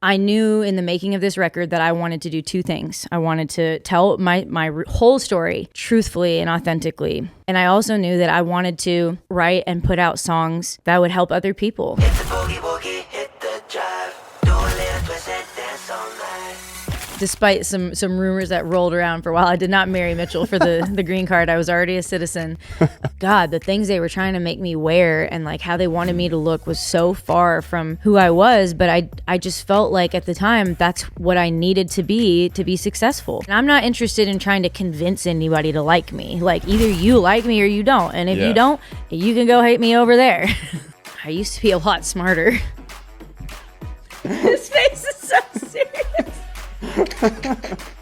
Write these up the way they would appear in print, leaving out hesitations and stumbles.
I knew in the making of this record that I wanted to do two things. I wanted to tell my whole story truthfully and authentically. And I also knew that I wanted to write and put out songs that would help other people. Hit the boogie woogie, hit the drive. Do a little twist and dance all night. Despite some rumors that rolled around for a while, I did not marry Mitchell for the green card. I was already a citizen. God, the things they were trying to make me wear and like how they wanted me to look was so far from who I was. But I just felt like at the time that's what I needed to be successful. And I'm not interested in trying to convince anybody to like me. Like either you like me or you don't. And if you don't, you can go hate me over there. I used to be a lot smarter. His face is so serious.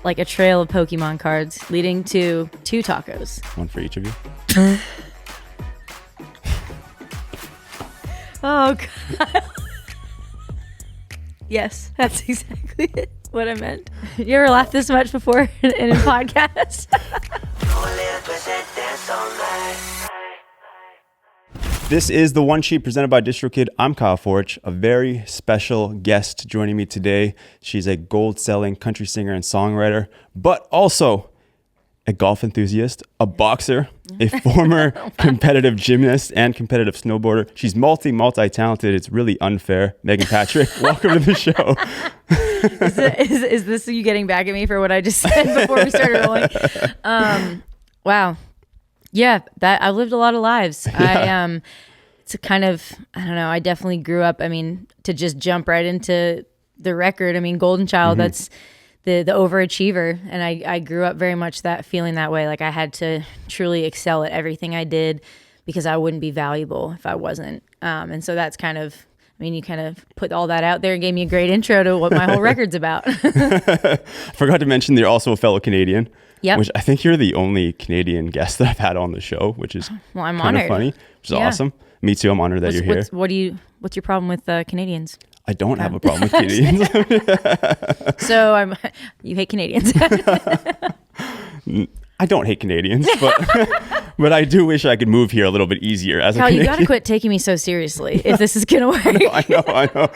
Like a trail of Pokemon cards leading to 2 tacos. One for each of you. Oh, God. Yes, that's exactly what I meant. You ever laughed this much before in a podcast? Do a little twist and dance all night. This is The One Sheet presented by DistroKid. I'm Kyle Fortch, a very special guest joining me today. She's a gold-selling country singer and songwriter, but also a golf enthusiast, a boxer, a former competitive gymnast, and competitive snowboarder. She's multi-talented. It's really unfair. Meghan Patrick, welcome to the show. Is this you getting back at me for what I just said before we started rolling? Wow. Yeah, that I've lived a lot of lives. Yeah. It's a kind of, I don't know, I definitely grew up, I mean, to just jump right into the record. I mean, Golden Child, that's the overachiever. And I grew up very much feeling that way. Like I had to truly excel at everything I did because I wouldn't be valuable if I wasn't. And so that's kind of, I mean, you kind of put all that out there and gave me a great intro to what my whole record's about. I forgot to mention that you're also a fellow Canadian. Yep. Which I think you're the only Canadian guest that I've had on the show, which is I'm kind honored. of funny, which is awesome. Me too. I'm honored that you're here. What's your problem with Canadians? I don't have a problem with Canadians. So you hate Canadians. I don't hate Canadians, but I do wish I could move here a little bit easier as a Canadian. You gotta quit taking me so seriously if this is gonna work. I know.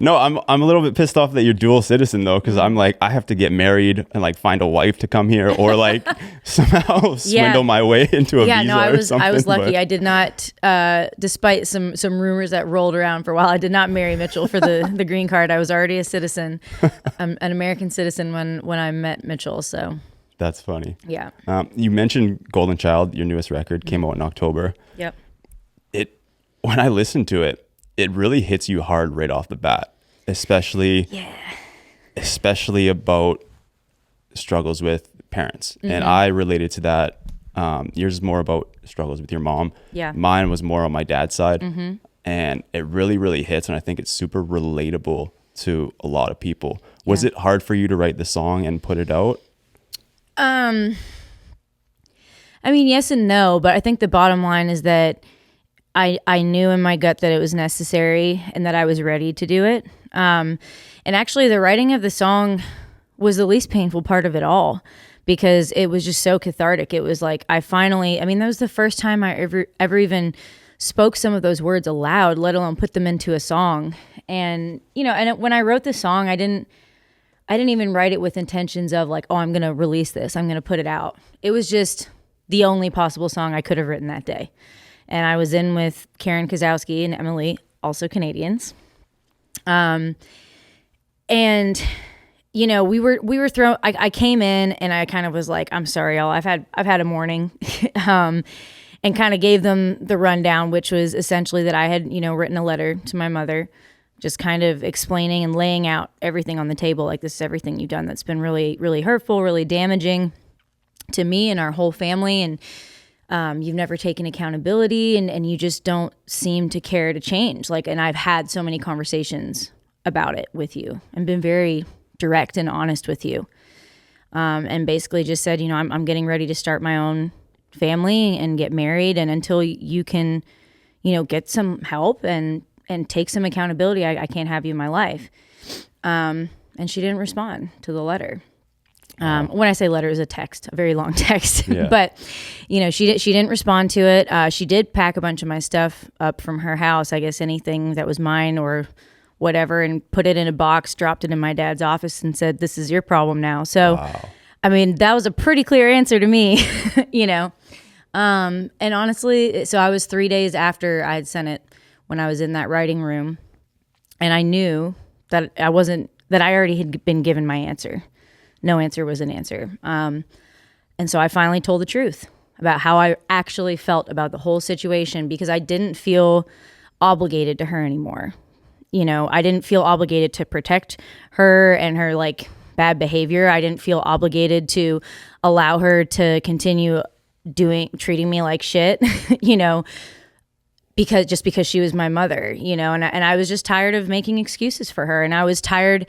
No, I'm a little bit pissed off that you're dual citizen though, because I'm like I have to get married and like find a wife to come here, or like somehow swindle my way into a visa. I was I was lucky. I did not, despite some rumors that rolled around for a while. I did not marry Mitchell for the green card. I was already a citizen, an American citizen when I met Mitchell. So that's funny. Yeah. You mentioned Golden Child, your newest record, came out in October. Yep. When I listened to it, it really hits you hard right off the bat, especially about struggles with parents. And I related to that. Yours is more about struggles with your mom. Yeah. Mine was more on my dad's side. And it really, really hits. And I think it's super relatable to a lot of people. Was it hard for you to write the song and put it out? I mean, yes and no, but I think the bottom line is that I knew in my gut that it was necessary and that I was ready to do it. And actually the writing of the song was the least painful part of it all because it was just so cathartic. It was like, that was the first time I ever even spoke some of those words aloud, let alone put them into a song. And, when I wrote the song, I didn't even write it with intentions of like, oh, I'm going to release this. I'm going to put it out. It was just the only possible song I could have written that day. And I was in with Karen Kozowski and Emily, also Canadians. And we were thrown. I came in and I kind of was like, I'm sorry, y'all. I've had a morning, and kind of gave them the rundown, which was essentially that I had written a letter to my mother, just kind of explaining and laying out everything on the table, like this is everything you've done that's been really, really hurtful, really damaging to me and our whole family, and you've never taken accountability and you just don't seem to care to change. And I've had so many conversations about it with you and been very direct and honest with you. And basically just said, I'm getting ready to start my own family and get married. And until you can, get some help and take some accountability, I can't have you in my life. And she didn't respond to the letter. When I say letter, it was a text, a very long text. Yeah. But, she didn't respond to it. She did pack a bunch of my stuff up from her house. I guess anything that was mine or whatever, and put it in a box, dropped it in my dad's office, and said, "This is your problem now." So, Wow. I mean, that was a pretty clear answer to me, you know. And honestly, so I was 3 days after I had sent it when I was in that writing room, and I knew that I already had been given my answer. No answer was an answer. And so I finally told the truth about how I actually felt about the whole situation, because I didn't feel obligated to her anymore. You know, I didn't feel obligated to protect her and her like bad behavior. I didn't feel obligated to allow her to continue treating me like shit, you know, because she was my mother, you know, and I was just tired of making excuses for her. And I was tired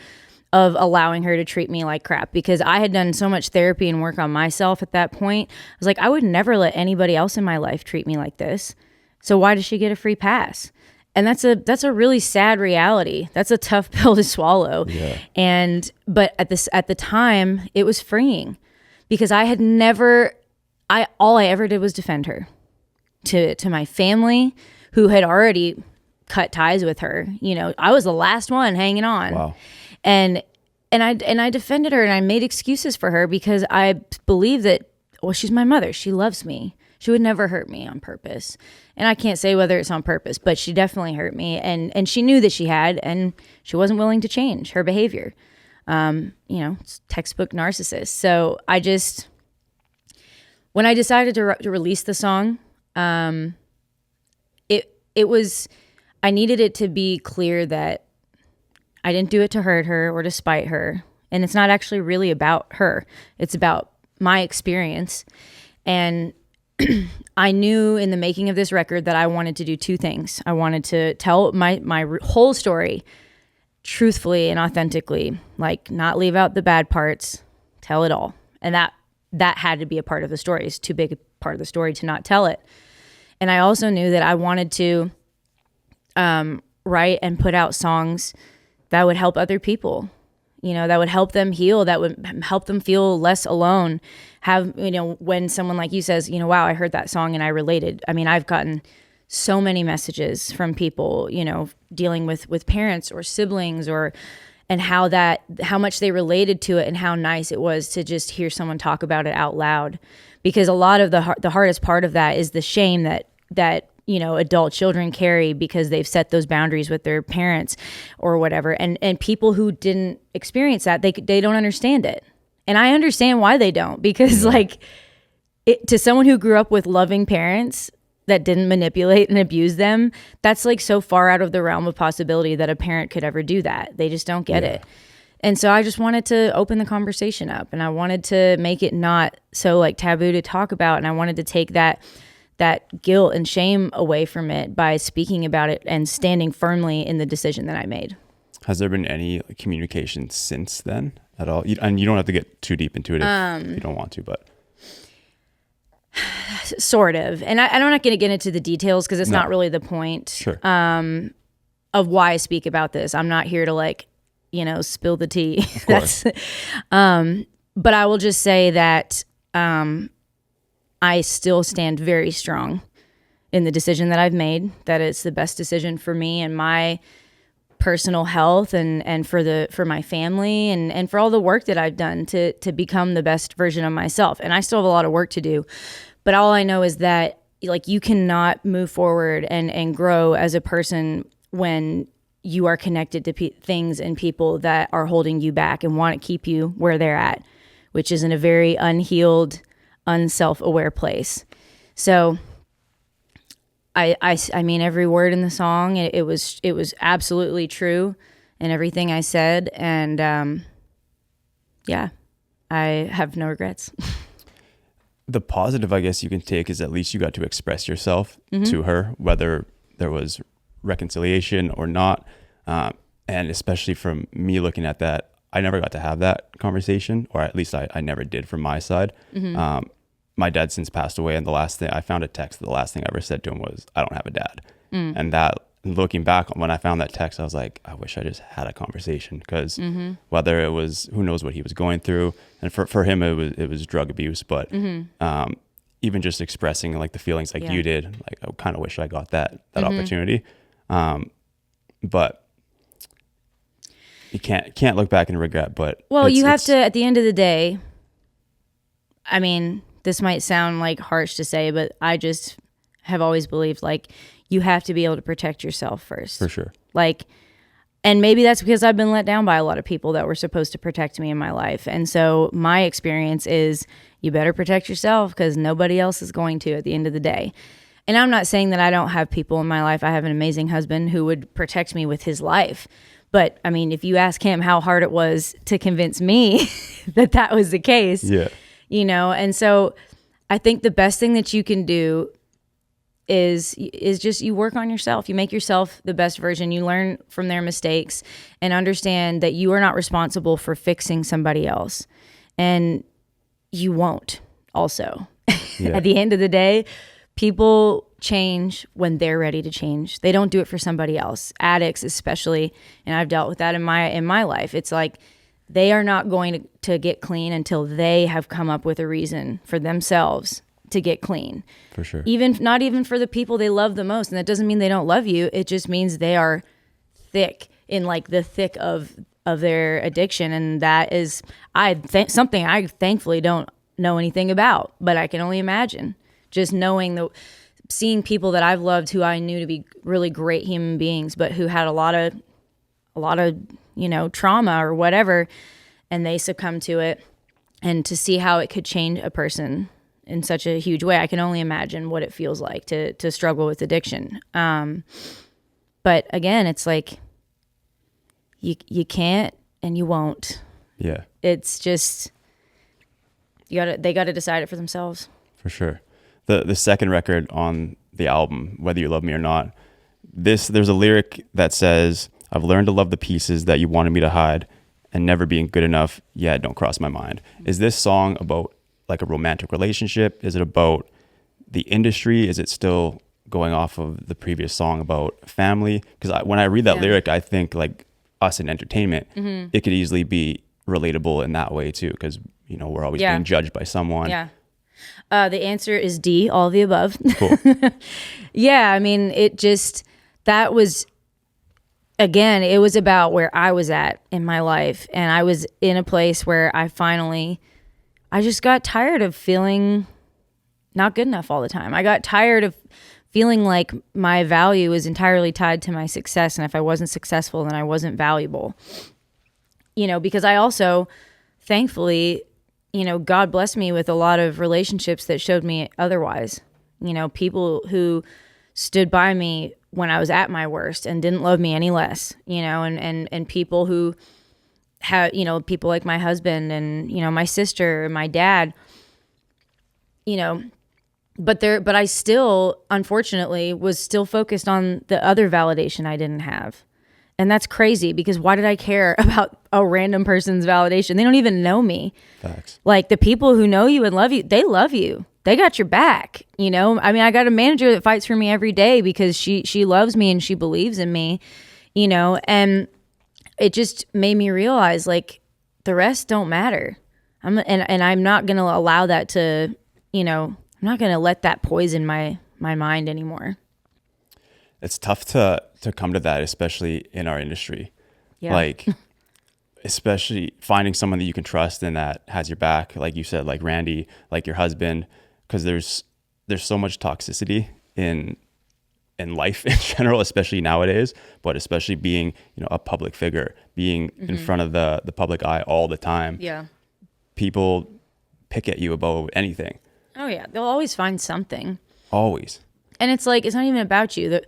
of allowing her to treat me like crap, because I had done so much therapy and work on myself at that point. I was like, I would never let anybody else in my life treat me like this. So why does she get a free pass? And that's a really sad reality. That's a tough pill to swallow. Yeah. But at the time, it was freeing, because all I ever did was defend her to my family, who had already cut ties with her. You know, I was the last one hanging on. Wow. And I defended her, and I made excuses for her, because I believe that, well, she's my mother. She loves me. She would never hurt me on purpose. And I can't say whether it's on purpose, but she definitely hurt me. And she knew that she had, and she wasn't willing to change her behavior. You know, it's textbook narcissist. So when I decided to release the song, I needed it to be clear that I didn't do it to hurt her or to spite her. And it's not actually really about her. It's about my experience. And I knew in the making of this record that I wanted to do two things. I wanted to tell my whole story truthfully and authentically, like not leave out the bad parts, tell it all. And that had to be a part of the story. It's too big a part of the story to not tell it. And I also knew that I wanted to write and put out songs that would help other people, you know, that would help them heal, that would help them feel less alone. You know, when someone like you says, you know, wow, I heard that song and I related. I mean, I've gotten so many messages from people, you know, dealing with parents or siblings, and how much they related to it, and how nice it was to just hear someone talk about it out loud. Because a lot of the hardest part of that is the shame that you know, adult children carry, because they've set those boundaries with their parents or whatever. And people who didn't experience that, they don't understand it. And I understand why they don't, because like to someone who grew up with loving parents that didn't manipulate and abuse them, that's like so far out of the realm of possibility that a parent could ever do that. They just don't get it. And so I just wanted to open the conversation up, and I wanted to make it not so like taboo to talk about. And I wanted to take that guilt and shame away from it by speaking about it and standing firmly in the decision that I made. Has there been any communication since then at all? And you don't have to get too deep into it if you don't want to, but. Sort of. And I'm not going to get into the details, because it's not really the point of why I speak about this. I'm not here to like, you know, spill the tea. Of course. But I will just say that I still stand very strong in the decision that I've made, that it's the best decision for me and my personal health and for my family and for all the work that I've done to become the best version of myself. And I still have a lot of work to do, but all I know is that like you cannot move forward and grow as a person when you are connected to things and people that are holding you back and want to keep you where they're at, which is in a very unhealed, unself-aware place. So I mean every word in the song, it was absolutely true in everything I said, and yeah, I have no regrets. The positive, I guess, you can take is at least you got to express yourself to her, whether there was reconciliation or not. And especially from me looking at that, I never got to have that conversation, or at least I never did from my side. My dad since passed away, and the last thing I found a text, the last thing I ever said to him was, "I don't have a dad." And that, looking back, when I found that text, I was like, I wish I just had a conversation, because whether it was, who knows what he was going through, and for him it was drug abuse, but even just expressing like the feelings like you did, like I kind of wish I got that opportunity. But You can't look back and regret, but well, you have to, at the end of the day, I mean, this might sound like harsh to say, but I just have always believed like you have to be able to protect yourself first. For sure. Like, and maybe that's because I've been let down by a lot of people that were supposed to protect me in my life. And so my experience is you better protect yourself because nobody else is going to at the end of the day. And I'm not saying that I don't have people in my life. I have an amazing husband who would protect me with his life. But I mean, if you ask him how hard it was to convince me that was the case, you know, and so I think the best thing that you can do is just you work on yourself. You make yourself the best version. You learn from their mistakes and understand that you are not responsible for fixing somebody else. And you won't also. At the end of the day, people change when they're ready to change. They don't do it for somebody else. Addicts especially, and I've dealt with that in my life. It's like they are not going to get clean until they have come up with a reason for themselves to get clean. For sure. Not even for the people they love the most. And that doesn't mean they don't love you. It just means they are thick in like the thick of their addiction. And that is something I thankfully don't know anything about, but I can only imagine just knowing seeing people that I've loved who I knew to be really great human beings, but who had a lot of, you know, trauma or whatever, and they succumb to it, and to see how it could change a person in such a huge way. I can only imagine what it feels like to struggle with addiction. But again, it's like you can't and you won't. Yeah. It's just they got to decide it for themselves. For sure. The second record on the album, Whether You Love Me or Not, there's a lyric that says, "I've learned to love the pieces that you wanted me to hide, and never being good enough, yeah, don't cross my mind." Is this song about like a romantic relationship? Is it about the industry? Is it still going off of the previous song about family? Because when I read that lyric, I think like us in entertainment, it could easily be relatable in that way too, because you know we're always being judged by someone. Yeah. The answer is D, all of the above. Cool. Yeah, I mean, that was, again, it was about where I was at in my life, and I was in a place where I just got tired of feeling not good enough all the time. I got tired of feeling like my value was entirely tied to my success, and if I wasn't successful, then I wasn't valuable. You know, because I also, thankfully, you know, God blessed me with a lot of relationships that showed me otherwise. You know, people who stood by me when I was at my worst and didn't love me any less, you know, and people who have, you know, people like my husband and, you know, my sister, my dad, you know, but I still, unfortunately, was still focused on the other validation I didn't have. And that's crazy, because why did I care about a random person's validation? They don't even know me. Facts. Like, the people who know you and love you, they love you. They got your back, you know? I mean, I got a manager that fights for me every day because she loves me and she believes in me, you know? And it just made me realize, like, the rest don't matter. I'm not going to allow that to, you know, I'm not going to let that poison my mind anymore. It's tough to come to that, especially in our industry. Yeah. Like, especially finding someone that you can trust and that has your back, like you said, like Randy, like your husband, because there's so much toxicity in life in general, especially nowadays, but especially being, you know, a public figure, being in front of the public eye all the time. Yeah. People pick at you about anything. Oh yeah, they'll always find something. Always. And it's like, it's not even about you.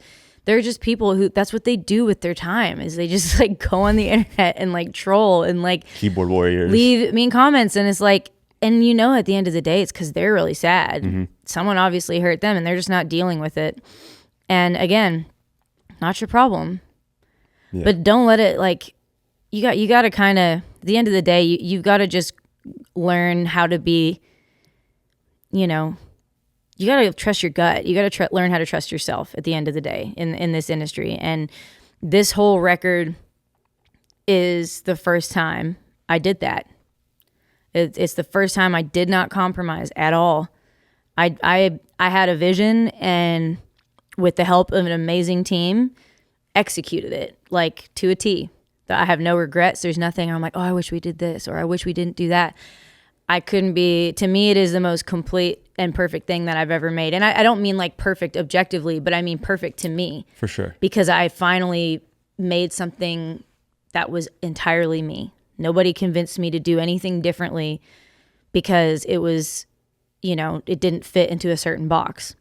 They're just people who, that's what they do with their time, is they just like go on the internet and like troll and like Keyboard warriors. leave mean comments. And it's like, and you know, at the end of the day, it's because they're really sad. Someone obviously hurt them and they're just not dealing with it. And again, not your problem. Yeah. But don't let it, like, you got to kind of, at the end of the day, you've got to just learn how to be, you know, you got to trust your gut. You got to learn how to trust yourself at the end of the day in this industry. And this whole record is the first time I did that. It's the first time I did not compromise at all. I had a vision, and with the help of an amazing team, executed it like to a T. I have no regrets. There's nothing I'm like, oh, I wish we did this, or I wish we didn't do that. I couldn't be, to me, it is the most complete and perfect thing that I've ever made. And I don't mean like perfect objectively, but I mean perfect to me. For sure. Because I finally made something that was entirely me. Nobody convinced me to do anything differently because it was, it didn't fit into a certain box.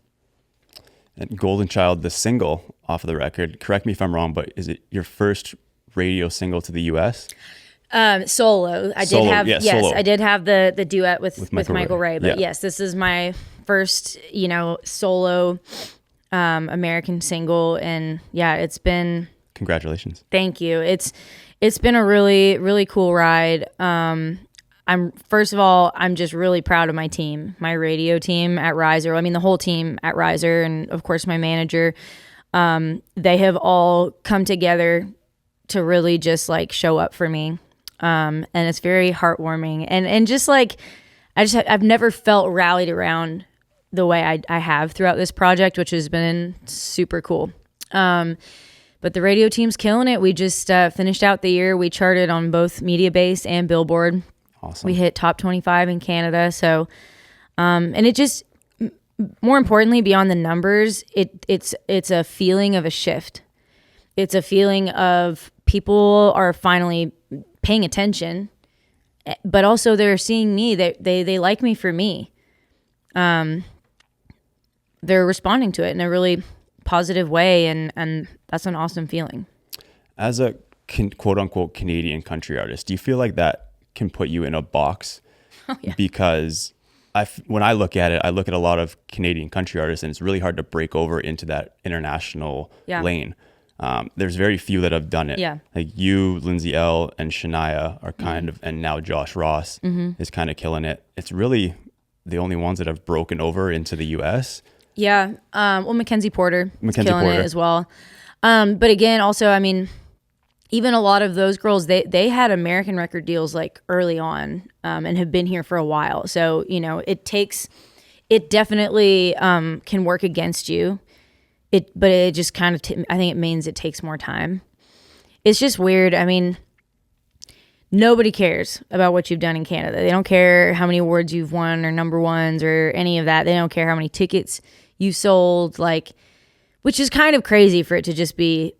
And Golden Child, the single off of the record, correct me if I'm wrong, but is it your first radio single to the US? Solo. I did have, yes, solo. I did have the duet with Michael Ray, but yeah. yes, this is my first, solo American single, and yeah, it's been. Congratulations. Thank you. It's been a really, really cool ride. First of all, I'm just really proud of my team, my radio team at Riser. I mean, the whole team at Riser, and of course my manager. They have all come together to really just like show up for me. And it's very heartwarming, and just like I've never felt rallied around the way I have throughout this project, which has been super cool. But the radio team's killing it. We just finished out the year. We charted on both Mediabase and Billboard. Awesome. We hit top 25 in Canada. So, and it just, more importantly, beyond the numbers, it's a feeling of a shift. It's a feeling of people are finally paying attention, but also they're seeing me. They like me for me. They're responding to it in a really positive way, and that's an awesome feeling. As a quote unquote Canadian country artist, do you feel like that can put you in a box? Oh, yeah. Because when I look at it, I look at a lot of Canadian country artists, and it's really hard to break over into that international lane. There's very few that have done it. Yeah. Like you, Lindsay L, and Shania are kind of, and now Josh Ross is kind of killing it. It's really the only ones that have broken over into the US. Yeah. Well, Mackenzie Porter is killing it as well. But again, also, I mean, even a lot of those girls, they had American record deals like early on, and have been here for a while. So, it definitely can work against you. But it just kind of, I think it means it takes more time. It's just weird. I mean, nobody cares about what you've done in Canada. They don't care how many awards you've won or number ones or any of that. They don't care how many tickets you sold, like, which is kind of crazy for it to just be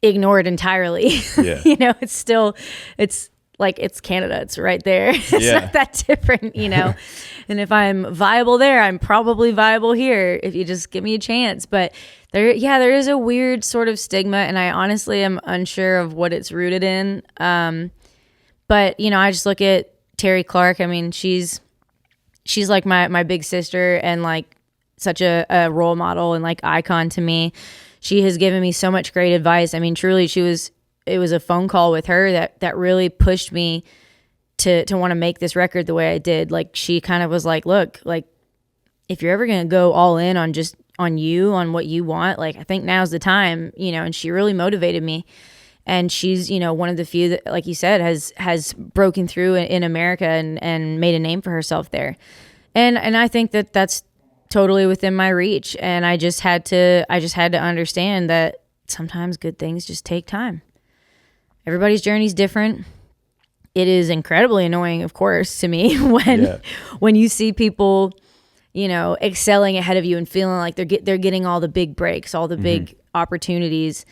ignored entirely. Yeah. It's like, it's Canada. It's right there. It's not that different, And if I'm viable there, I'm probably viable here if you just give me a chance. But there is a weird sort of stigma, and I honestly am unsure of what it's rooted in. But I just look at Terry Clark. I mean, she's like my big sister, and like such a role model and like icon to me. She has given me so much great advice. I mean, truly, it was a phone call with her that really pushed me to want to make this record the way I did. Like, she kind of was like, look, like, if you're ever going to go all in on just on what you want, like, I think now's the time, and she really motivated me. And she's, one of the few that, like you said, has broken through in America and made a name for herself there. And I think that that's totally within my reach. And I just had to understand that sometimes good things just take time. Everybody's journey is different. It is incredibly annoying, of course, to me when you see people, excelling ahead of you and feeling like they're getting all the big breaks, all the big opportunities.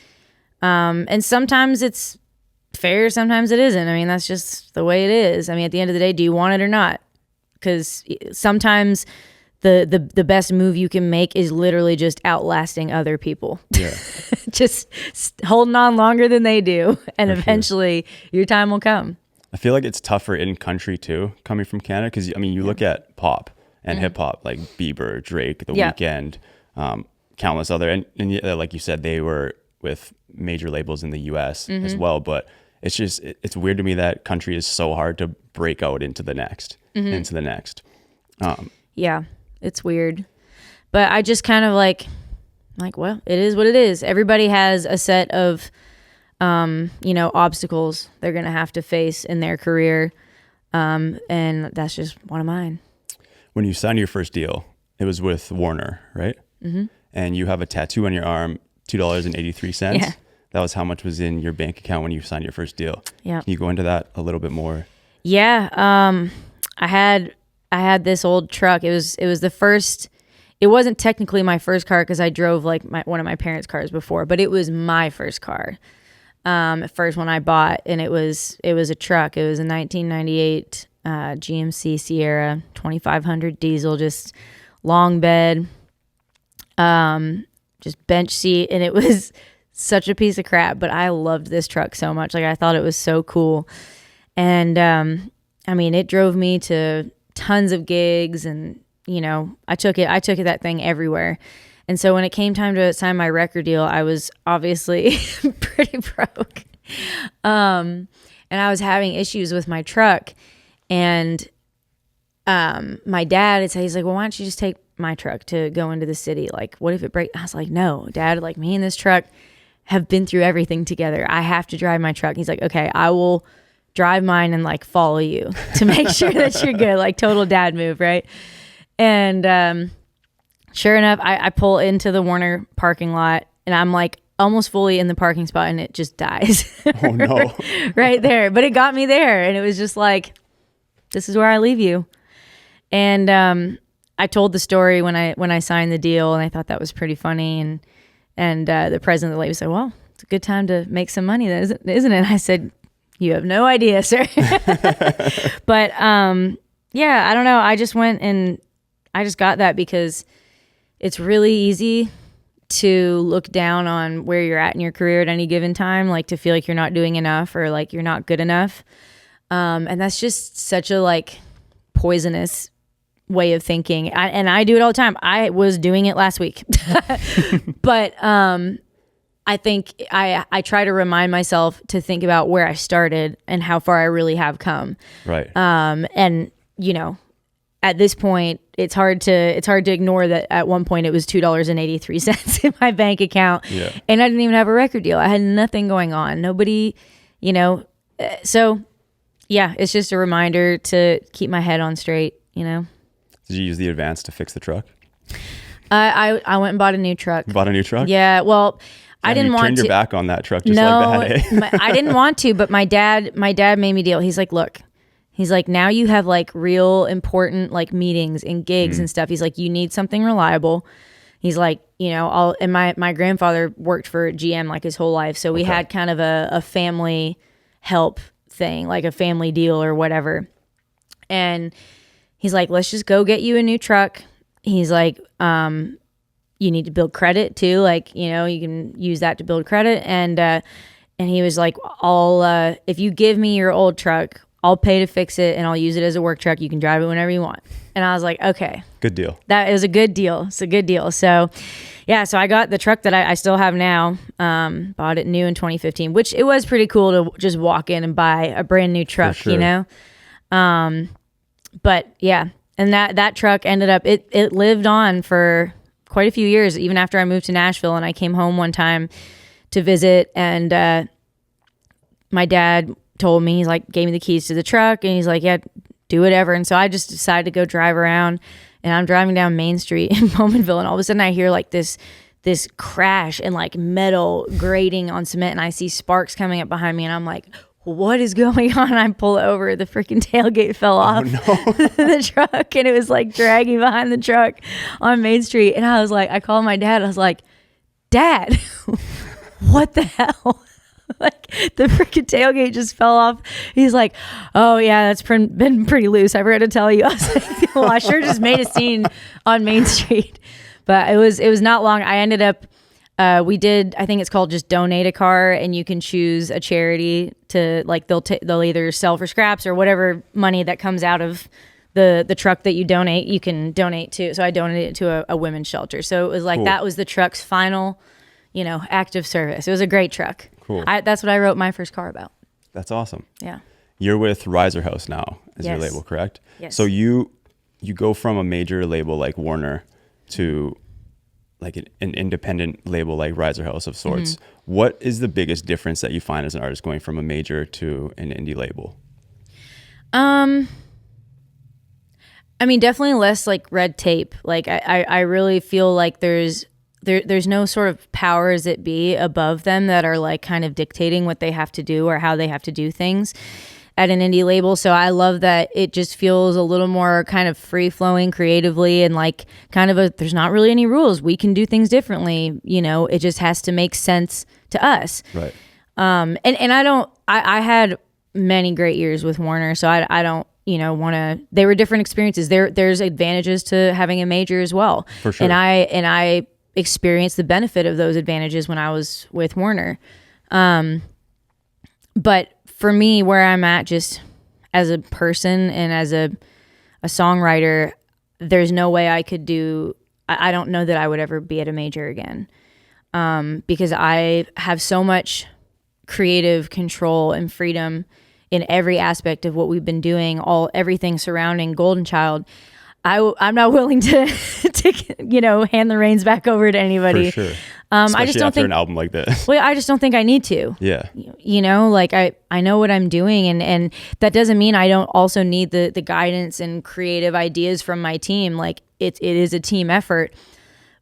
And sometimes it's fair, sometimes it isn't. I mean, that's just the way it is. I mean, at the end of the day, do you want it or not? Because sometimes the best move you can make is literally just outlasting other people. Yeah. Just holding on longer than they do. And eventually your time will come. I feel like it's tougher in country too, coming from Canada. Because, I mean, you look at pop and hip hop, like Bieber, Drake, The Weeknd, countless other. And like you said, they were with major labels in the US as well. But it's weird to me that country is so hard to break out into the next. Yeah, it's weird. But I just kind of like, well, it is what it is. Everybody has a set of, obstacles they're going to have to face in their career. And that's just one of mine. When you signed your first deal, it was with Warner, right? Mm-hmm. And you have a tattoo on your arm, $2.83. Yeah. That was how much was in your bank account when you signed your first deal. Yeah. Can you go into that a little bit more? Yeah. I had this old truck. It was the first. It wasn't technically my first car because I drove like one of my parents' cars before, but it was my first car. First one I bought, and it was a truck. It was a 1998 GMC Sierra 2500 diesel, just long bed, just bench seat, and it was such a piece of crap. But I loved this truck so much. Like, I thought it was so cool, and I mean, it drove me to tons of gigs, and I took it that thing everywhere. And so when it came time to sign my record deal, I was obviously pretty broke. And I was having issues with my truck. And my dad had said, he's like, well, why don't you just take my truck to go into the city? Like, what if it breaks? I was like, no, Dad, like, me and this truck have been through everything together. I have to drive my truck. He's like, okay, I will drive mine and like follow you to make sure that you're good. Like, total dad move, right? And sure enough, I pull into the Warner parking lot, and I'm like almost fully in the parking spot, and it just dies. Oh no. Right there. But it got me there, and it was just like, this is where I leave you. And I told the story when I signed the deal, and I thought that was pretty funny. And the president of the label said, well, it's a good time to make some money, then, isn't it? And I said, you have no idea, sir. But yeah, I don't know. I just went and I just got that because it's really easy to look down on where you're at in your career at any given time, like to feel like you're not doing enough or like you're not good enough. And that's just such a like poisonous way of thinking. And I do it all the time. I was doing it last week, but I think I try to remind myself to think about where I started and how far I really have come. Right. And at this point, it's hard to ignore that at one point it was $2.83 in my bank account. Yeah. And I didn't even have a record deal. I had nothing going on. Nobody, so yeah, it's just a reminder to keep my head on straight, Did you use the advance to fix the truck? I went and bought a new truck. Bought a new truck? Yeah. Well, I didn't want to. You turned your back on that truck just no, like that, eh? I didn't want to, but my dad made me deal. He's like, look, he's like, now you have like real important like meetings and gigs and stuff. He's like, you need something reliable. He's like, and my grandfather worked for GM like his whole life. So we had kind of a family help thing, like a family deal or whatever. And he's like, let's just go get you a new truck. He's like, you need to build credit too. Like, you can use that to build credit. And he was like, if you give me your old truck, I'll pay to fix it and I'll use it as a work truck. You can drive it whenever you want. And I was like, okay. Good deal. That is a good deal. It's a good deal. So yeah, so I got the truck that I still have now. Bought it new in 2015, which it was pretty cool to just walk in and buy a brand new truck, sure. But yeah, and that truck ended up, it lived on for quite a few years, even after I moved to Nashville. And I came home one time to visit, and my dad told me, he's like, gave me the keys to the truck, and he's like, yeah, do whatever. And so I just decided to go drive around, and I'm driving down Main Street in Bowmanville, and all of a sudden I hear like this crash and like metal grating on cement, and I see sparks coming up behind me, and I'm like, what is going on? I pull over, the freaking tailgate fell off the truck, and it was like dragging behind the truck on Main Street. And I was like, I called my dad. I was like, Dad, what the hell? Like, the freaking tailgate just fell off. He's like, oh yeah, that's been pretty loose. I forgot to tell you. I was like, well, I sure just made a scene on Main Street. But it was not long. I ended up, we did, I think it's called just donate a car, and you can choose a charity to, like, they'll either sell for scraps or whatever money that comes out of the truck that you donate, you can donate to. So I donated it to a women's shelter. So it was like, cool. That was the truck's final, active service. It was a great truck. Cool. That's what I wrote my first car about. That's awesome. Yeah. You're with Riser House now as your label, correct? Yes. So you go from a major label like Warner to like an independent label like Riser House of sorts. Mm-hmm. What is the biggest difference that you find as an artist going from a major to an indie label? I mean, definitely less like red tape. Like I really feel like there's there's no sort of powers that be above them that are like kind of dictating what they have to do or how they have to do things at an indie label. So I love that it just feels a little more kind of free flowing creatively, and like kind of there's not really any rules. We can do things differently. You know, it just has to make sense to us. Right. And I had many great years with Warner, so I don't, you know, they were different experiences. There's advantages to having a major as well. For sure. And I experienced the benefit of those advantages when I was with Warner. But for me, where I'm at just as a person and as a songwriter, there's no way I could I don't know that I would ever be at a major again. Because I have so much creative control and freedom in every aspect of what we've been doing, everything surrounding Golden Child. I'm not willing to you know, hand the reins back over to anybody. For sure. I just Especially don't after think an album like this. Well, I just don't think I need to. Yeah. You know, like I know what I'm doing, and that doesn't mean I don't also need the guidance and creative ideas from my team. Like it is a team effort,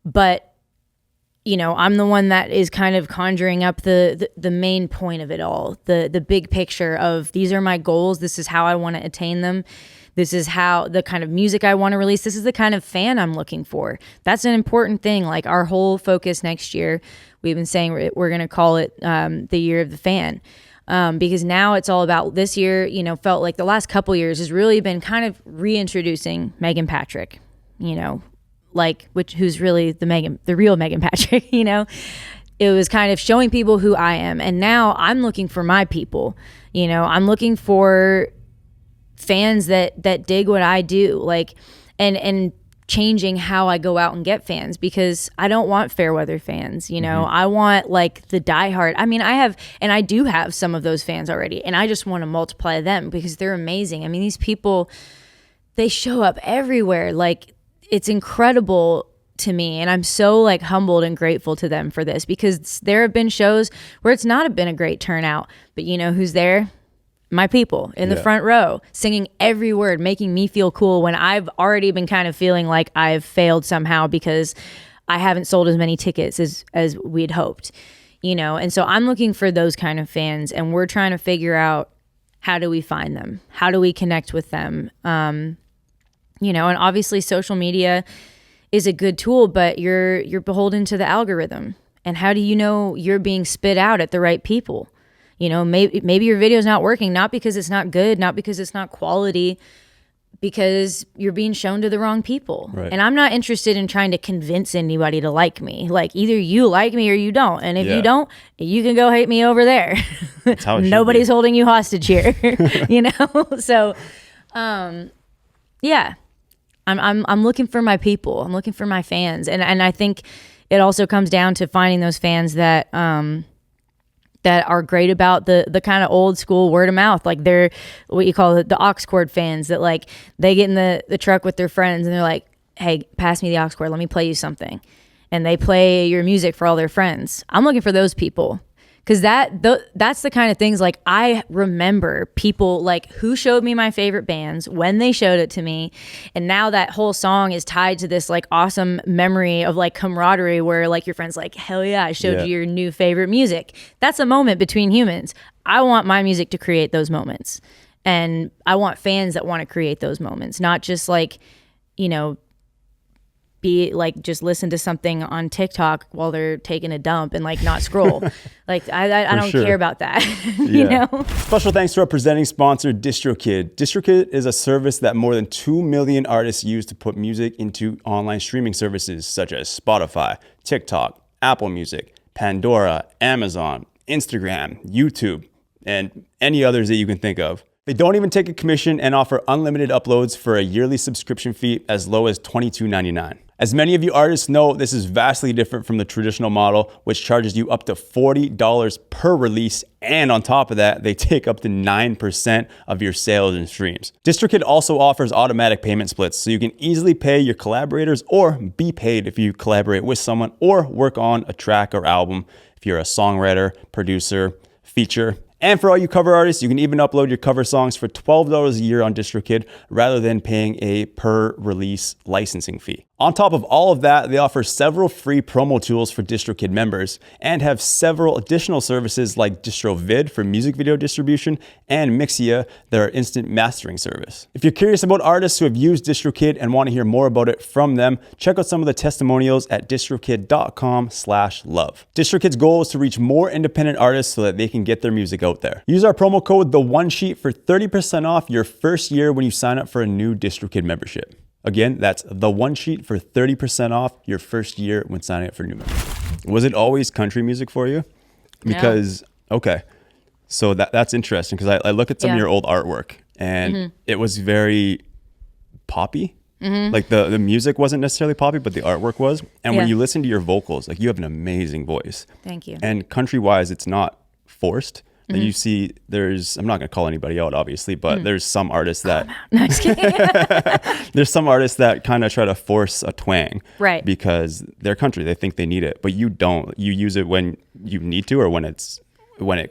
but you know, I'm the one that is kind of conjuring up the main point of it all, the big picture of these are my goals. This is how I want to attain them. This is how the kind of music I want to release. This is the kind of fan I'm looking for. That's an important thing. Like our whole focus next year, we've been saying we're going to call it the year of the fan. Because now it's all about this year, you know, felt like the last couple years has really been kind of reintroducing Meghan Patrick, you know, like who's really the real Meghan Patrick, you know. It was kind of showing people who I am. And now I'm looking for my people, you know, I'm looking for fans that dig what I do, like, and changing how I go out and get fans, because I don't want fair weather fans, you know. I want like the diehard. I mean, I do have some of those fans already, and I just want to multiply them because they're amazing. I mean, these people, they show up everywhere. Like, it's incredible to me, and I'm so like humbled and grateful to them for this, because there have been shows where it's not been a great turnout, but you know who's there? My people in the front row, singing every word, making me feel cool when I've already been kind of feeling like I've failed somehow because I haven't sold as many tickets as we'd hoped, you know. And so I'm looking for those kind of fans, and we're trying to figure out, how do we find them? How do we connect with them? You know, and obviously social media is a good tool, but you're beholden to the algorithm. And how do you know you're being spit out at the right people? You know, maybe your video's not working, not because it's not good, not because it's not quality, because you're being shown to the wrong people. Right. And I'm not interested in trying to convince anybody to like me. Like, either you like me or you don't. And if you don't, you can go hate me over there. That's how it Nobody's holding you hostage here, you know? So, yeah, I'm looking for my people. I'm looking for my fans. And I think it also comes down to finding those fans that are great about the kind of old school word of mouth. Like, they're what you call the aux cord fans, that like they get in the truck with their friends and they're like, hey, pass me the aux cord, let me play you something. And they play your music for all their friends. I'm looking for those people. Because that's the kind of things, like, I remember people like who showed me my favorite bands when they showed it to me, and now that whole song is tied to this like awesome memory of like camaraderie where like your friend's like, hell yeah, I showed you your new favorite music. That's a moment between humans. I want my music to create those moments, and I want fans that want to create those moments, not just like, you know, be like, just listen to something on TikTok while they're taking a dump and like not scroll. Like, I don't care about that. You know? Special thanks to our presenting sponsor, DistroKid. DistroKid is a service that more than 2 million artists use to put music into online streaming services such as Spotify, TikTok, Apple Music, Pandora, Amazon, Instagram, YouTube, and any others that you can think of. They don't even take a commission and offer unlimited uploads for a yearly subscription fee as low as $22.99. As many of you artists know, this is vastly different from the traditional model, which charges you up to $40 per release, and on top of that, they take up to 9% of your sales and streams. DistroKid also offers automatic payment splits, so you can easily pay your collaborators or be paid if you collaborate with someone or work on a track or album if you're a songwriter, producer, feature. And for all you cover artists, you can even upload your cover songs for $12 a year on DistroKid rather than paying a per release licensing fee. On top of all of that, they offer several free promo tools for DistroKid members and have several additional services like DistroVid for music video distribution and Mixia, their instant mastering service. If you're curious about artists who have used DistroKid and want to hear more about it from them, check out some of the testimonials at distrokid.com/love. DistroKid's goal is to reach more independent artists so that they can get their music out there. Use our promo code THE1SHEET for 30% off your first year when you sign up for a new DistroKid membership. Again, that's THE1SHEET for 30% off your first year when signing up for new members. Was it always country music for you? Because, okay, so that's interesting because I look at some of your old artwork and it was very poppy. Like the music wasn't necessarily poppy, but the artwork was. And when you listen to your vocals, like you have an amazing voice. Thank you. And country-wise, it's not forced. Like you see, I'm not going to call anybody out, obviously, but there's some artists that, No, just kidding. there's some artists that kind of try to force a twang. Right. Because they're country, they think they need it, but you don't. You use it when you need to or when it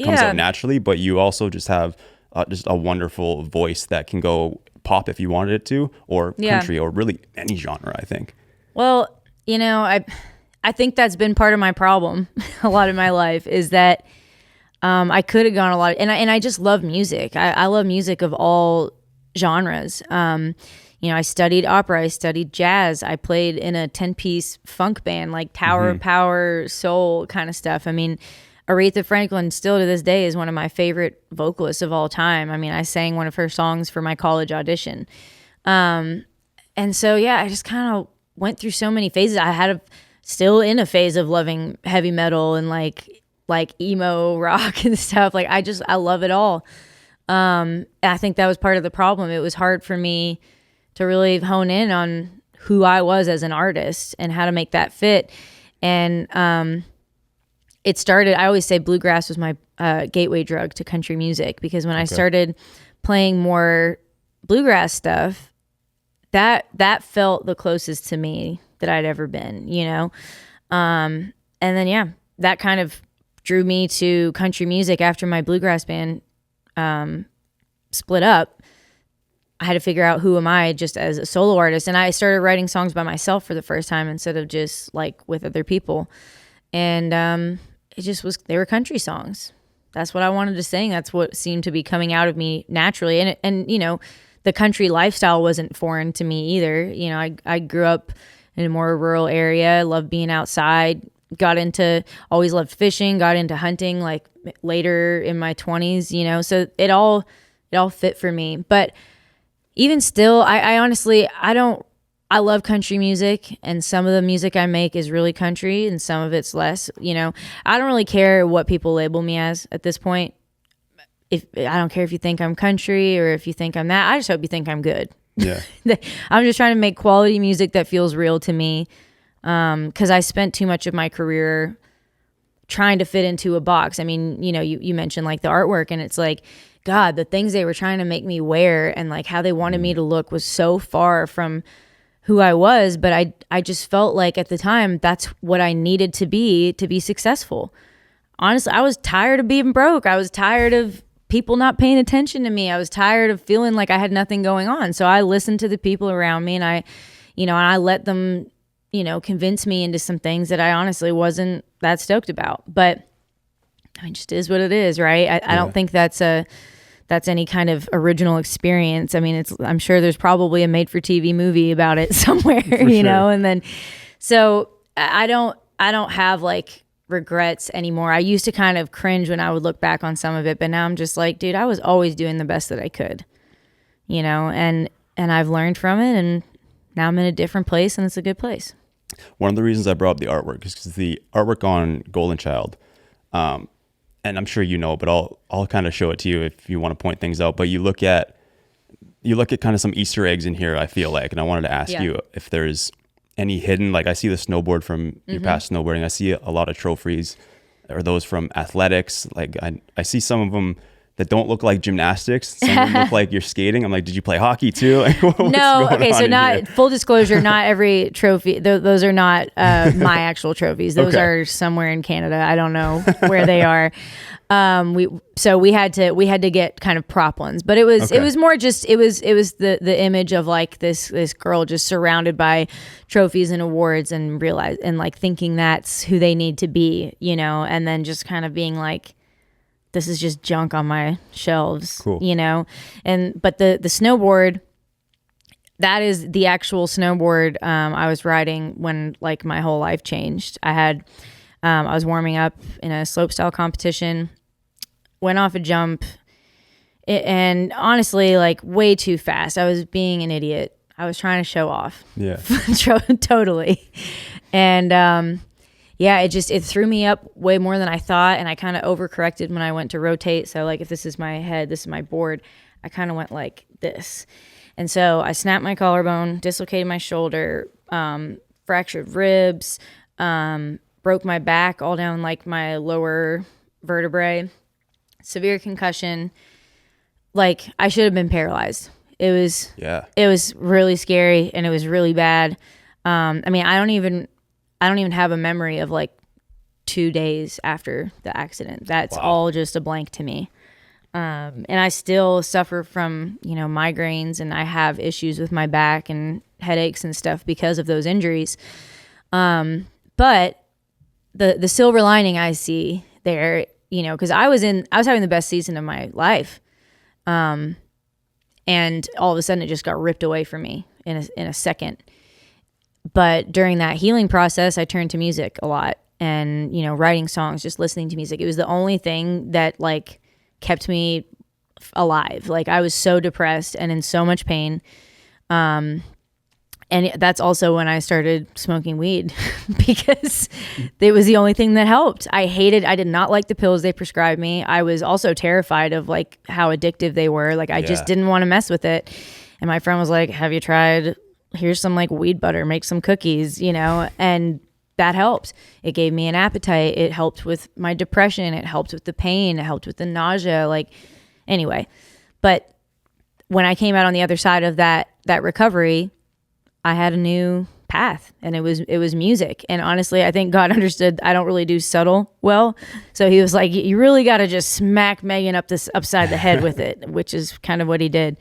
comes out naturally, but you also just have just a wonderful voice that can go pop if you wanted it to, or country, or really any genre, I think. Well, I think that's been part of my problem a lot of my life is that I could have gone a lot, and I just love music. I love music of all genres. I studied opera, I studied jazz, I played in a 10-piece funk band, like Tower of Power, soul kind of stuff. I mean, Aretha Franklin still to this day is one of my favorite vocalists of all time. I mean, I sang one of her songs for my college audition. And so, I just kind of went through so many phases. Still in a phase of loving heavy metal and like emo rock and stuff. Like I love it all. I think that was part of the problem. It was hard for me to really hone in on who I was as an artist and how to make that fit. And it started, I always say bluegrass was my gateway drug to country music, because when I started playing more bluegrass stuff, that felt the closest to me that I'd ever been, and then that kind of drew me to country music. After my bluegrass band split up, I had to figure out who am I just as a solo artist, and I started writing songs by myself for the first time instead of just like with other people. And they were country songs. That's what I wanted to sing. That's what seemed to be coming out of me naturally. And the country lifestyle wasn't foreign to me either. I grew up in a more rural area, loved being outside, always loved fishing, got into hunting like later in my 20s, so it all fit for me. But even still, I honestly, I love country music, and some of the music I make is really country and some of it's less. I don't really care what people label me as at this point. I don't care if you think I'm country or if you think I'm that. I just hope you think I'm good. Yeah. I'm just trying to make quality music that feels real to me, because I spent too much of my career trying to fit into a box. I mean, you mentioned like the artwork, and it's like, God, the things they were trying to make me wear and like how they wanted me to look was so far from who I was. But I just felt like at the time that's what I needed to be successful. Honestly, I was tired of being broke. I was tired of people not paying attention to me. I was tired of feeling like I had nothing going on. So I listened to the people around me, and I let them, convince me into some things that I honestly wasn't that stoked about. But I mean, it just is what it is, right? I don't think that's any kind of original experience. I mean, I'm sure there's probably a made-for-TV movie about it somewhere, know. And then, so I don't have like regrets anymore. I used to kind of cringe when I would look back on some of it, but now I'm just like, dude, I was always doing the best that I could, and I've learned from it, and now I'm in a different place, and it's a good place. One of the reasons I brought up the artwork is because the artwork on Golden Child, and I'm sure but I'll kind of show it to you if you want to point things out. But you look at kind of some Easter eggs in here, I feel like, and I wanted to ask you if there's any hidden, like I see the snowboard from your past snowboarding. I see a lot of trophies, or those from athletics. Like I see some of them that don't look like gymnastics. Some of them look like you're skating. I'm like, did you play hockey too? Like, no. Okay. So not full disclosure, not every trophy. Those are not my actual trophies. Those are somewhere in Canada. I don't know where they are. we had to get kind of prop ones, but it was more just it was the image of like this girl just surrounded by trophies and awards and like thinking that's who they need to be, you know, and then just kind of being like, this is just junk on my shelves, cool. You know, but the snowboard, that is the actual snowboard I was riding when like my whole life changed. I was warming up in a slopestyle competition, went off a jump, and honestly, like way too fast. I was being an idiot. I was trying to show off. Yeah. Totally. And it threw me up way more than I thought, and I kind of overcorrected when I went to rotate. So like if this is my head, this is my board, I kind of went like this. And so I snapped my collarbone, dislocated my shoulder, fractured ribs, broke my back all down like my lower vertebrae, severe concussion. Like I should have been paralyzed. It was really scary and it was really bad. I mean, I don't even have a memory of like 2 days after the accident. That's all just a blank to me. And I still suffer from, you know, migraines, and I have issues with my back and headaches and stuff because of those injuries. But the silver lining I see there, you know, because I was having the best season of my life. And all of a sudden it just got ripped away from me in a second. But during that healing process, I turned to music a lot and, you know, writing songs, just listening to music. It was the only thing that like kept me alive. Like I was so depressed and in so much pain. And that's also when I started smoking weed because it was the only thing that helped. I did not like the pills they prescribed me. I was also terrified of like how addictive they were. Like I just didn't want to mess with it. And my friend was like, have you tried, here's some like weed butter, make some cookies, you know? And that helped. It gave me an appetite. It helped with my depression. It helped with the pain. It helped with the nausea. Like, anyway, but when I came out on the other side of that recovery, I had a new path, and it was music. And honestly, I think God understood I don't really do subtle well. So he was like, you really got to just smack Megan upside the head with it, which is kind of what he did.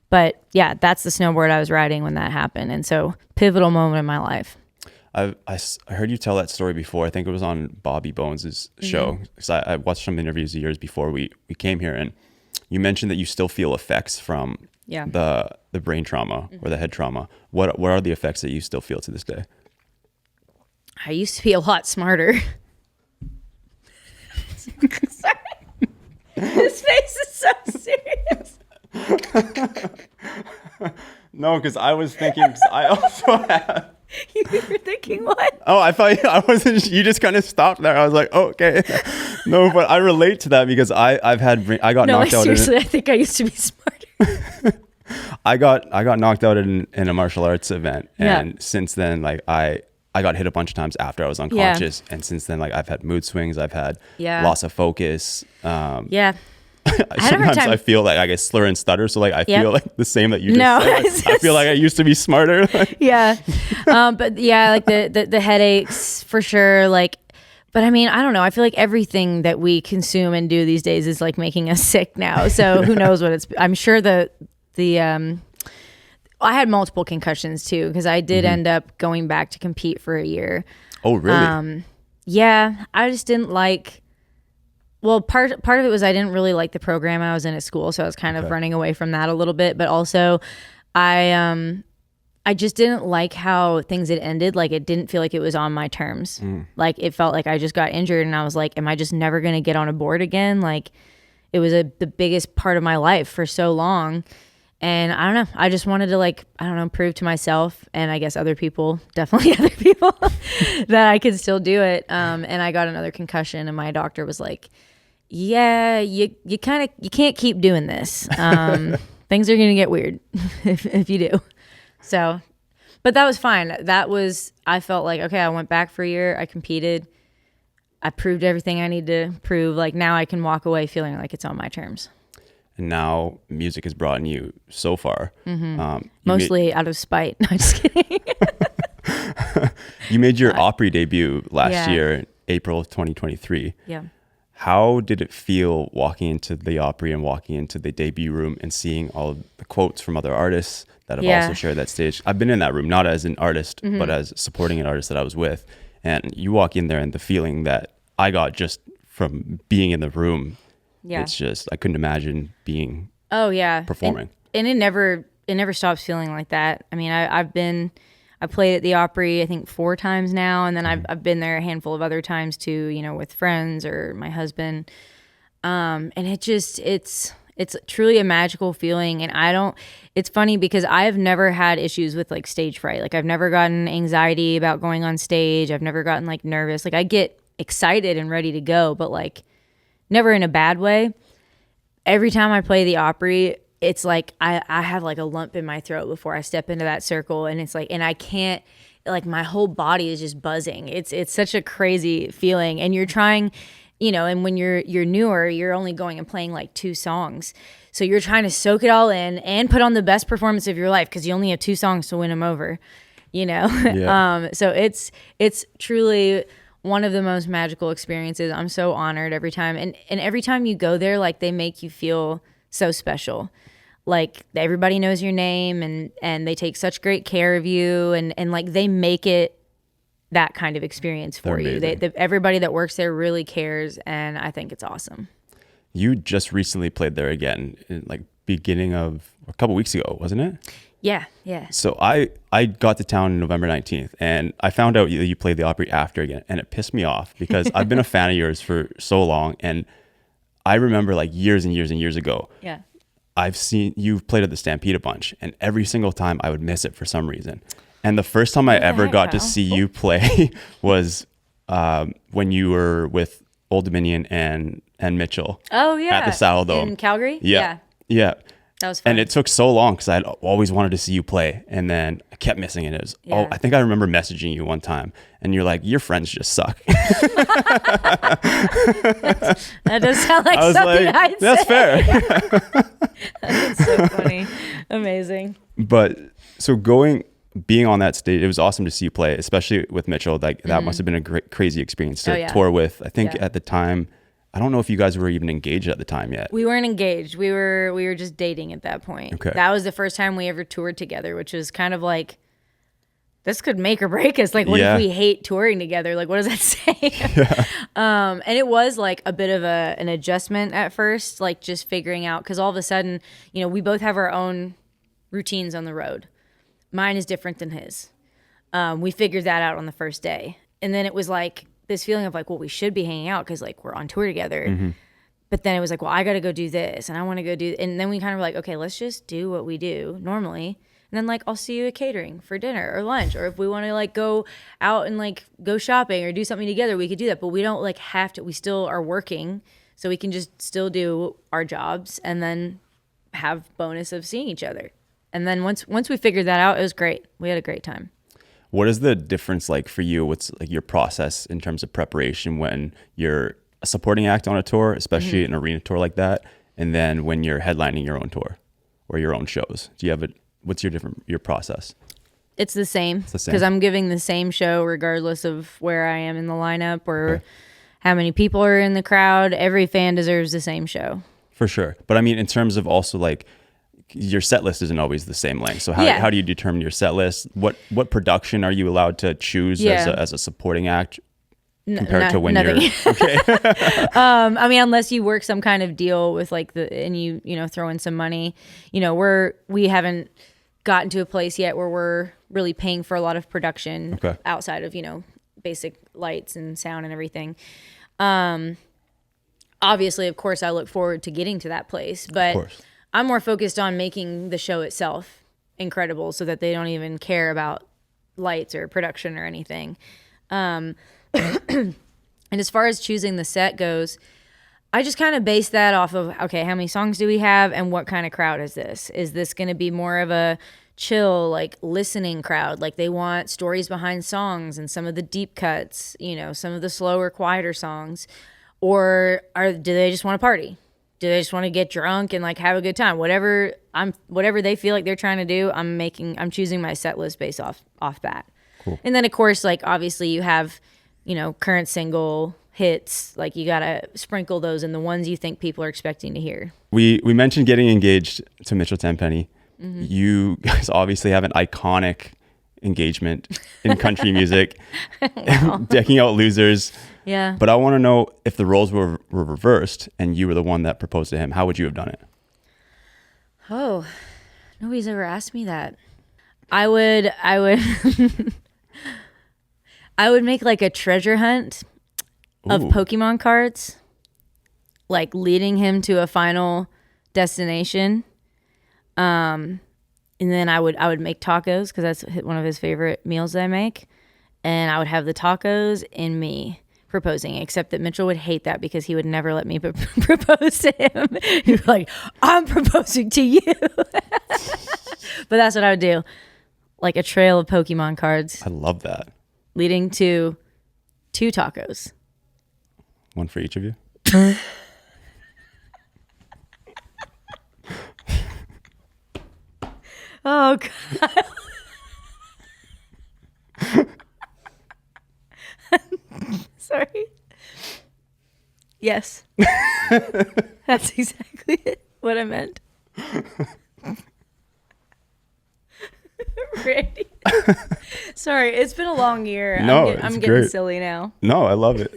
But yeah, that's the snowboard I was riding when that happened. And so pivotal moment in my life. I heard you tell that story before. I think it was on Bobby Bones' show. Because I watched some interviews of yours before we came here, and you mentioned that you still feel effects from the brain trauma or the head trauma. What are the effects that you still feel to this day? I used to be a lot smarter. Sorry. His face is so serious. No, because I was thinking, I also have. You were thinking what? Oh, I thought I wasn't. You just kind of stopped there. I was like, oh, okay. No, but I relate to that because I got knocked out. Seriously, I think I used to be smarter. I got knocked out in a martial arts event, and since then, like I got hit a bunch of times after I was unconscious, and since then, like I've had mood swings, I've had loss of focus. Sometimes I feel like I get slur and stutter, so like I feel like the same that you just said. Like, I feel like I used to be smarter. But yeah, like the headaches for sure. Like, but I mean, I don't know. I feel like everything that we consume and do these days is like making us sick now. So who knows what it's? I'm sure I had multiple concussions too because I did end up going back to compete for a year. Oh, really? Yeah, I just didn't like. Well, part of it was I didn't really like the program I was in at school, so I was kind of running away from that a little bit. But also, I just didn't like how things had ended. Like it didn't feel like it was on my terms. Like it felt like I just got injured, and I was like, "Am I just never going to get on a board again?" Like it was the biggest part of my life for so long, and I don't know. I just wanted to prove to myself, and I guess other people, definitely other people, that I could still do it. And I got another concussion, and my doctor was like, yeah, you can't keep doing this. Things are going to get weird if you do. So, but that was fine. I felt like, okay, I went back for a year. I competed. I proved everything I need to prove. Like now I can walk away feeling like it's on my terms. And now music has brought you so far. Mostly out of spite. No, I'm just kidding. You made your Opry debut last year, April of 2023. Yeah. How did it feel walking into the Opry and walking into the debut room and seeing all of the quotes from other artists that have also shared that stage? I've been in that room, not as an artist, but as supporting an artist that I was with. And you walk in there and the feeling that I got just from being in the room, it's just, I couldn't imagine being performing. And it never stops feeling like that. I mean, I played at the Opry, I think 4 times now. And then I've been there a handful of other times too, you know, with friends or my husband. And it's truly a magical feeling. And it's funny because I've never had issues with like stage fright. Like I've never gotten anxiety about going on stage. I've never gotten like nervous. Like I get excited and ready to go, but like never in a bad way. Every time I play the Opry, it's like I have like a lump in my throat before I step into that circle, and it's like, and I can't, like my whole body is just buzzing. It's such a crazy feeling, and you're trying, you know, and when you're newer, you're only going and playing like 2 songs, so you're trying to soak it all in and put on the best performance of your life because you only have 2 songs to win them over, you know. So it's truly one of the most magical experiences. I'm so honored every time, and every time you go there, like they make you feel so special. Like everybody knows your name, and they take such great care of you, and like they make it that kind of experience for you. Everybody that works there really cares, and I think it's awesome. You just recently played there again, in like beginning of a couple weeks ago, wasn't it? Yeah. So I got to town November 19th, and I found out that you played the Opry after again, and it pissed me off because I've been a fan of yours for so long, and I remember like years and years and years ago. Yeah. I've seen you've played at the Stampede a bunch, and every single time I would miss it for some reason. And the first time I ever got to see you play was when you were with Old Dominion and Mitchell. Oh yeah, at the Saddle Dome in Calgary. Yeah. That was fun. And it took so long because I'd always wanted to see you play, and then I kept missing it. It was, I think I remember messaging you one time, and you're like, "Your friends just suck." That does sound like something like, I'd that's say. Fair. That's so funny, amazing. But so being on that stage, it was awesome to see you play, especially with Mitchell. Like that must have been a great, crazy experience to tour with. I think at the time, I don't know if you guys were even engaged at the time yet. We weren't engaged. We were just dating at that point. Okay. That was the first time we ever toured together, which was kind of like, this could make or break us. Like, what if we hate touring together? Like, what does that say? And it was like a bit of an adjustment at first, like just figuring out, because all of a sudden, you know, we both have our own routines on the road. Mine is different than his. We figured that out on the first day. And then it was like this feeling of like, well, we should be hanging out because like we're on tour together. Mm-hmm. But then it was like, well, I got to go do this and I want to go do, and then we kind of were like, okay, let's just do what we do normally. And then like, I'll see you at catering for dinner or lunch, or if we want to like go out and like go shopping or do something together, we could do that. But we don't like have to, we still are working, so we can just still do our jobs and then have bonus of seeing each other. And then once we figured that out, it was great. We had a great time. What is the difference like for you? What's like your process in terms of preparation when you're a supporting act on a tour, especially an arena tour like that, and then when you're headlining your own tour or your own shows? Do you have what's your process? It's the same because I'm giving the same show regardless of where I am in the lineup or how many people are in the crowd. Every fan deserves the same show. For sure. But I mean, in terms of also like your set list isn't always the same length. So how do you determine your set list? What production are you allowed to choose as a supporting act compared to when nothing. You're okay? I mean, unless you work some kind of deal with like and you know, throw in some money, you know, we haven't gotten to a place yet where we're really paying for a lot of production outside of, you know, basic lights and sound and everything. Obviously, of course, I look forward to getting to that place, but I'm more focused on making the show itself incredible so that they don't even care about lights or production or anything. And as far as choosing the set goes, I just kind of base that off of, okay, how many songs do we have and what kind of crowd is this? Is this going to be more of a chill, like listening crowd? Like they want stories behind songs and some of the deep cuts, you know, some of the slower, quieter songs, or do they just want to party? Do they just want to get drunk and like have a good time? Whatever they feel like they're trying to do, I'm choosing my set list based off that. Cool. And then of course, like obviously you have, you know, current single, hits, like you gotta sprinkle those in the ones you think people are expecting to hear. We mentioned getting engaged to Mitchell Tenpenny. You guys obviously have an iconic engagement in country music, decking out losers. Yeah. But I want to know, if the roles were reversed and you were the one that proposed to him, how would you have done it? Oh, nobody's ever asked me that. I would I would make like a treasure hunt of Ooh. Pokemon cards, like leading him to a final destination. And then I would make tacos, because that's one of his favorite meals that I make. And I would have the tacos in me proposing, except that Mitchell would hate that because he would never let me propose to him. He'd be like, I'm proposing to you. But that's what I would do. Like a trail of Pokemon cards I love that. leading to 2 tacos. One for each of you. Oh, God. Sorry. Yes. That's exactly what I meant. Randy. Sorry, it's been a long year. No, I'm it's getting great. silly now. No, I love it.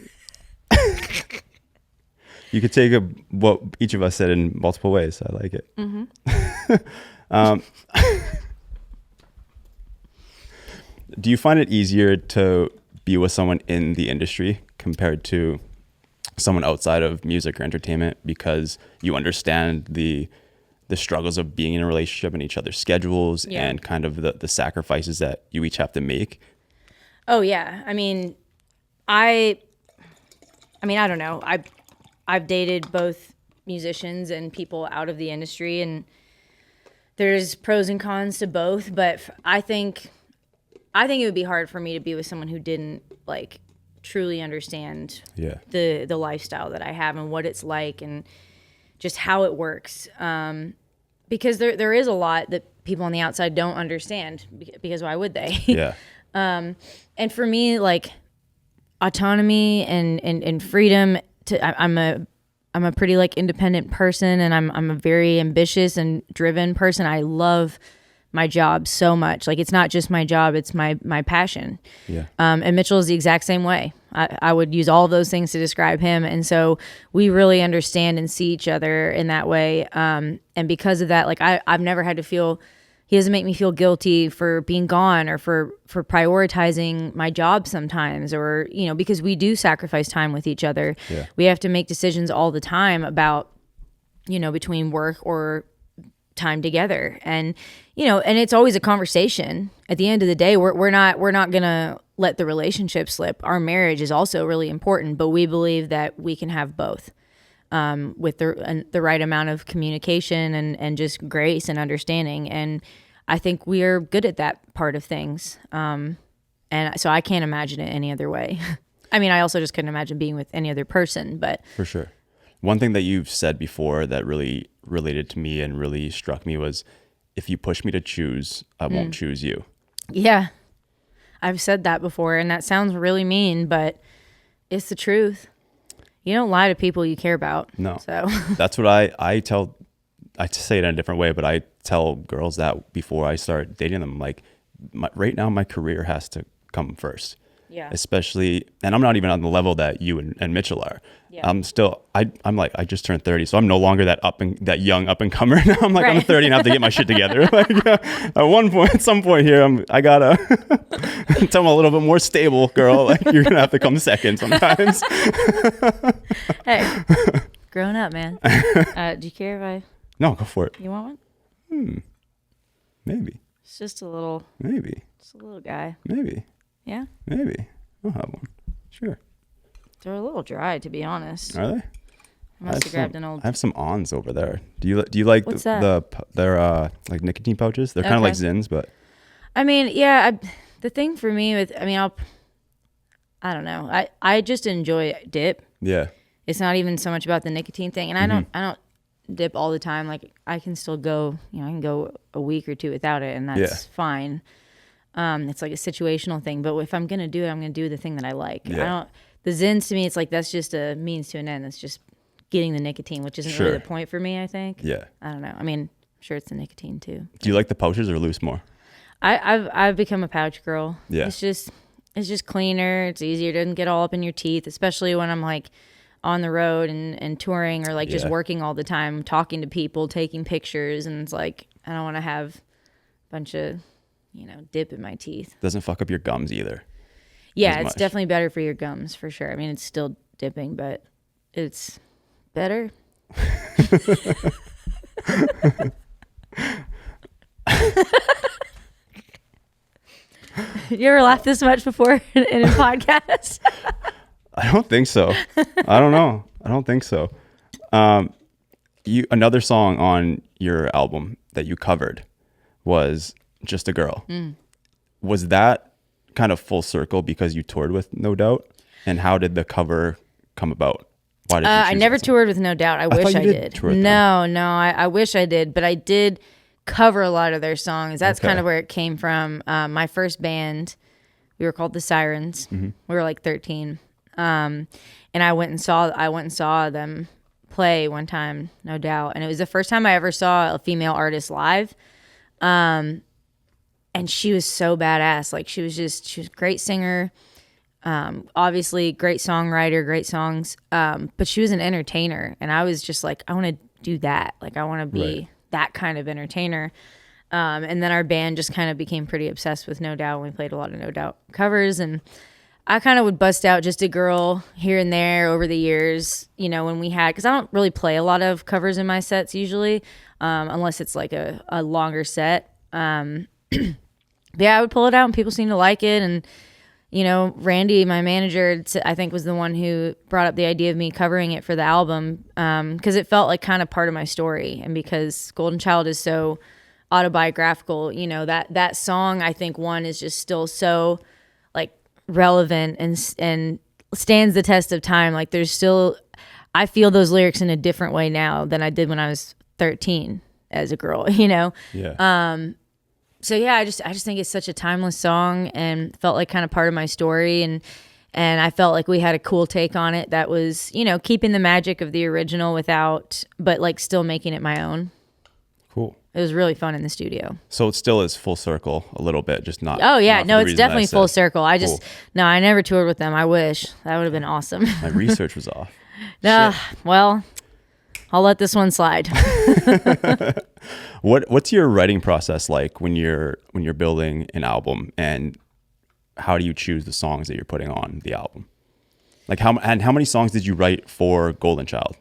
You could take what each of us said in multiple ways. I like it. Do you find it easier to be with someone in the industry compared to someone outside of music or entertainment, because you understand the struggles of being in a relationship and each other's schedules and kind of the sacrifices that you each have to make? Oh yeah. I mean, I don't know. I've dated both musicians and people out of the industry, and there's pros and cons to both, but I think it would be hard for me to be with someone who didn't like truly understand the lifestyle that I have and what it's like and just how it works. Because there is a lot that people on the outside don't understand, because why would they? Yeah. And for me, like autonomy and freedom I'm a pretty like independent person, and I'm a very ambitious and driven person. I love my job so much. Like, it's not just my job, it's my passion. Yeah. And Mitchell is the exact same way. I would use all of those things to describe him. And so we really understand and see each other in that way. And because of that, like I've never had to feel, he doesn't make me feel guilty for being gone or for prioritizing my job sometimes, or, you know, because we do sacrifice time with each other. Yeah. We have to make decisions all the time about, you know, between work or time together. And, you know, and it's always a conversation. At the end of the day, we're not going to let the relationship slip. Our marriage is also really important, but we believe that we can have both. With the right amount of communication and just grace and understanding. And I think we are good at that part of things. And so I can't imagine it any other way. I mean, I also just couldn't imagine being with any other person, but. For sure. One thing that you've said before that really related to me and really struck me was, if you push me to choose, I won't choose you. Yeah, I've said that before, and that sounds really mean, but it's the truth. You don't lie to people you care about. No. So That's what I tell, I say it in a different way, but I tell girls that before I start dating them, like, right now my career has to come first. Yeah. Especially, and I'm not even on the level that you and Mitchell are. Yeah. I'm still, I'm like, I just turned 30, so I'm no longer that young up and comer. Now I'm like, I'm 30 and I have to get my shit together. Like, at some point here, I gotta tell them a little bit more stable, girl. Like, you're gonna have to come second sometimes. Hey, grown up, man. Do you care if I? No, go for it. You want one? Maybe. It's just a little guy. Maybe. Yeah. Maybe. I'll have one. Sure. They're a little dry, to be honest. Are they? I must have grabbed an old. I have some Ons over there. Do you like What's they're like nicotine pouches? They're kind of like Zins, but. I mean, yeah. The thing for me with, I mean, I don't know. I just enjoy dip. Yeah. It's not even so much about the nicotine thing, and I don't dip all the time. Like, I can still go. You know, I can go a week or two without it, and that's fine. It's like a situational thing, but if I'm gonna do it, I'm gonna do the thing that I like. Yeah. the Zins to me, it's like that's just a means to an end. It's just getting the nicotine, which isn't really the point for me, I think. Yeah. I don't know. I mean, I'm sure it's the nicotine too. Do you like the pouches or loose more? I've become a pouch girl. Yeah. It's just cleaner. It's easier. It doesn't get all up in your teeth, especially when I'm like on the road and touring or like just working all the time, talking to people, taking pictures. And it's like, I don't want to have a bunch of, dip in my teeth. Doesn't fuck up your gums either. Yeah, it's definitely better for your gums for sure. I mean, it's still dipping, but it's better. You ever laughed this much before in a podcast? I don't think so. I don't know. I don't think so. Another song on your album that you covered was Just a Girl. Was that kind of full circle because you toured with No Doubt? And how did the cover come about? Why did you choose I never toured with No Doubt. I wish I did. No, I wish I did, but I did cover a lot of their songs. That's kind of where it came from. My first band, we were called the Sirens. We were like 13. And I went and saw them play one time, No Doubt. And it was the first time I ever saw a female artist live. And she was so badass. Like she was a great singer. Obviously great songwriter, great songs. But she was an entertainer. And I was just like, I want to do that. Like I want to be that kind of entertainer. And then our band just kind of became pretty obsessed with No Doubt. We played a lot of No Doubt covers, and I kind of would bust out Just a Girl here and there over the years, when we had, because I don't really play a lot of covers in my sets usually, unless it's like a longer set. Yeah, I would pull it out and people seem to like it. And, Randy, my manager, I think was the one who brought up the idea of me covering it for the album, because it felt like kind of part of my story. And because Golden Child is so autobiographical, that song, I think one is just still so like relevant and stands the test of time. Like there's still, I feel those lyrics in a different way now than I did when I was 13 as a girl, Yeah. So yeah, I just think it's such a timeless song and felt like kind of part of my story, and I felt like we had a cool take on it that was, keeping the magic of the original but like still making it my own. Cool. It was really fun in the studio. So it still is full circle a little bit, just not. Oh yeah, no, it's definitely full circle. I just no, I never toured with them. I wish that would have been awesome. My research was off. Well, I'll let this one slide. What's your writing process like when you're building an album, and how do you choose the songs that you're putting on the album? Like how many songs did you write for Golden Child?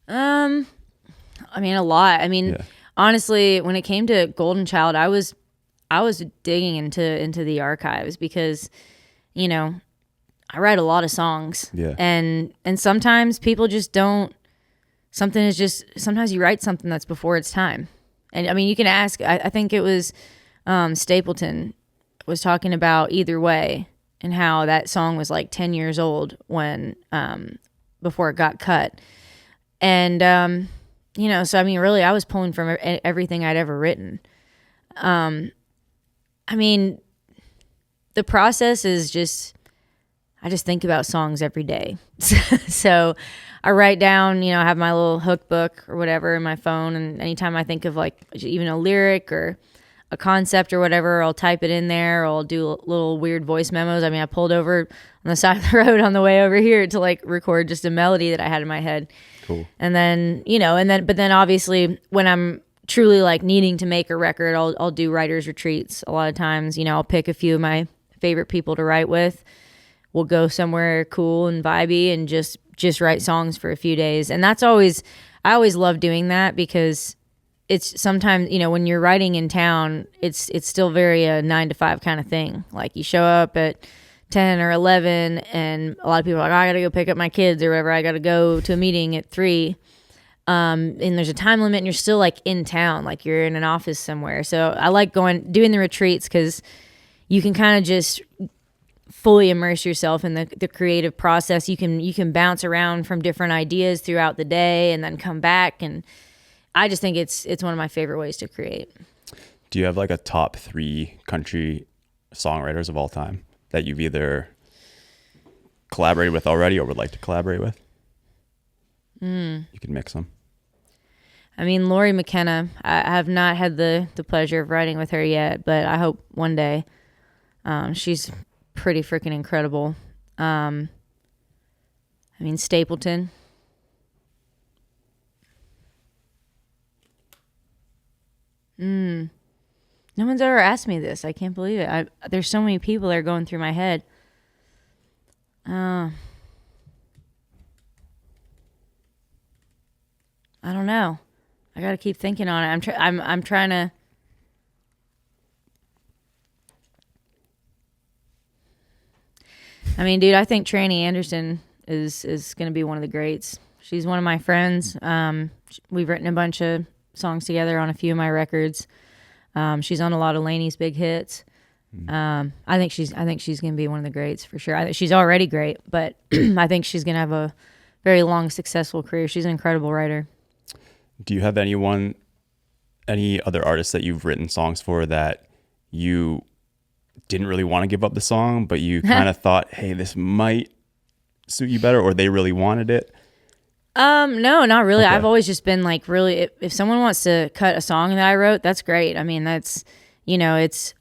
I mean, a lot. I mean, honestly, when it came to Golden Child, I was digging into the archives because, I write a lot of songs. Yeah. And sometimes people just don't. Sometimes you write something that's before its time. And I mean, you can ask. I think it was Stapleton was talking about Either Way and how that song was like 10 years old when before it got cut. And, so I mean, really, I was pulling from everything I'd ever written. I mean, the process is I just think about songs every day. So I write down, I have my little hook book or whatever in my phone. And anytime I think of like even a lyric or a concept or whatever, I'll type it in there, or I'll do little weird voice memos. I mean, I pulled over on the side of the road on the way over here to like record just a melody that I had in my head. Cool. And then, but then obviously when I'm truly like needing to make a record, I'll do writers retreats. A lot of times, I'll pick a few of my favorite people to write with. We'll go somewhere cool and vibey and just write songs for a few days. And I always love doing that because it's sometimes, when you're writing in town, it's still very a 9 to 5 kind of thing. Like you show up at 10 or 11 and a lot of people are like, I got to go pick up my kids or whatever. I got to go to a meeting at 3. And there's a time limit and you're still like in town, like you're in an office somewhere. So I like doing the retreats because you can kind of just fully immerse yourself in the creative process. You can bounce around from different ideas throughout the day and then come back. And I just think it's one of my favorite ways to create. Do you have like a top 3 country songwriters of all time? that you've either collaborated with already or would like to collaborate with? You can mix them. I mean, Lori McKenna, I have not had the pleasure of writing with her yet, but I hope one day. She's pretty freaking incredible. I mean, Stapleton. No one's ever asked me this. I can't believe it. There's so many people that are going through my head. I don't know. I got to keep thinking on it. I'm trying to. I mean, dude, I think Tranny Anderson is going to be one of the greats. She's one of my friends. We've written a bunch of songs together on a few of my records. She's on a lot of Laney's big hits. I think she's going to be one of the greats for sure. I think she's already great, but I think she's going to have a very long, successful career. She's an incredible writer. Do you have any other artists that you've written songs for that you didn't really want to give up the song, but you kind of thought, hey, this might suit you better, or they really wanted it? No, not really. Okay. I've always just been like, really, if someone wants to cut a song that I wrote, that's great. I mean, that's, it's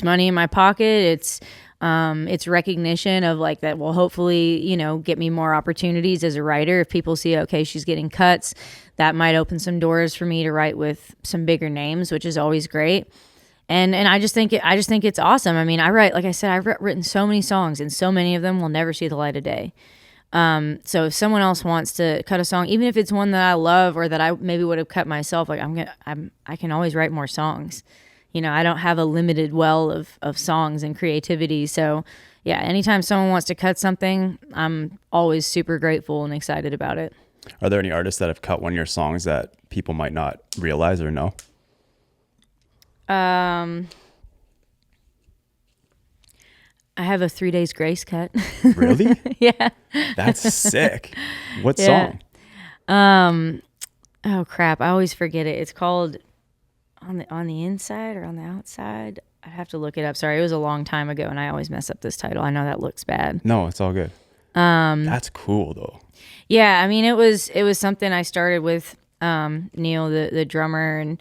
money in my pocket. It's recognition of like that will hopefully, get me more opportunities as a writer. If people see, okay, she's getting cuts, that might open some doors for me to write with some bigger names, which is always great. And I just think it's awesome. I mean, like I said, I've written so many songs, and so many of them will never see the light of day. So if someone else wants to cut a song, even if it's one that I love or that I maybe would have cut myself, like I can always write more songs. I don't have a limited well of songs and creativity. So yeah, anytime someone wants to cut something, I'm always super grateful and excited about it. Are there any artists that have cut one of your songs that people might not realize or know? I have a 3 Days Grace cut. Really? Yeah. That's sick. What song? Oh crap, I always forget it. It's called on the inside or on the outside. I'd have to look it up. Sorry, it was a long time ago, and I always mess up this title. I know that looks bad. No, it's all good. That's cool though. Yeah, I mean, it was something I started with Neil, the drummer, and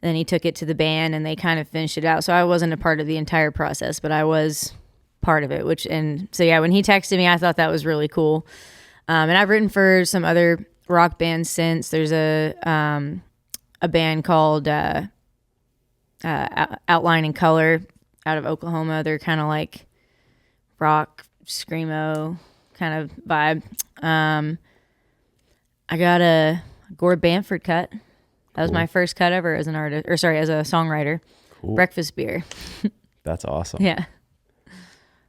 then he took it to the band, and they kind of finished it out. So I wasn't a part of the entire process, but I was part of it. So yeah, when he texted me, I thought that was really cool. And I've written for some other rock bands since. There's a band called Outline and Color out of Oklahoma. They're kind of like rock screamo kind of vibe. I got a Gord Bamford cut. That was my first cut ever as an artist, as a songwriter. Cool. Breakfast Beer. That's awesome. Yeah.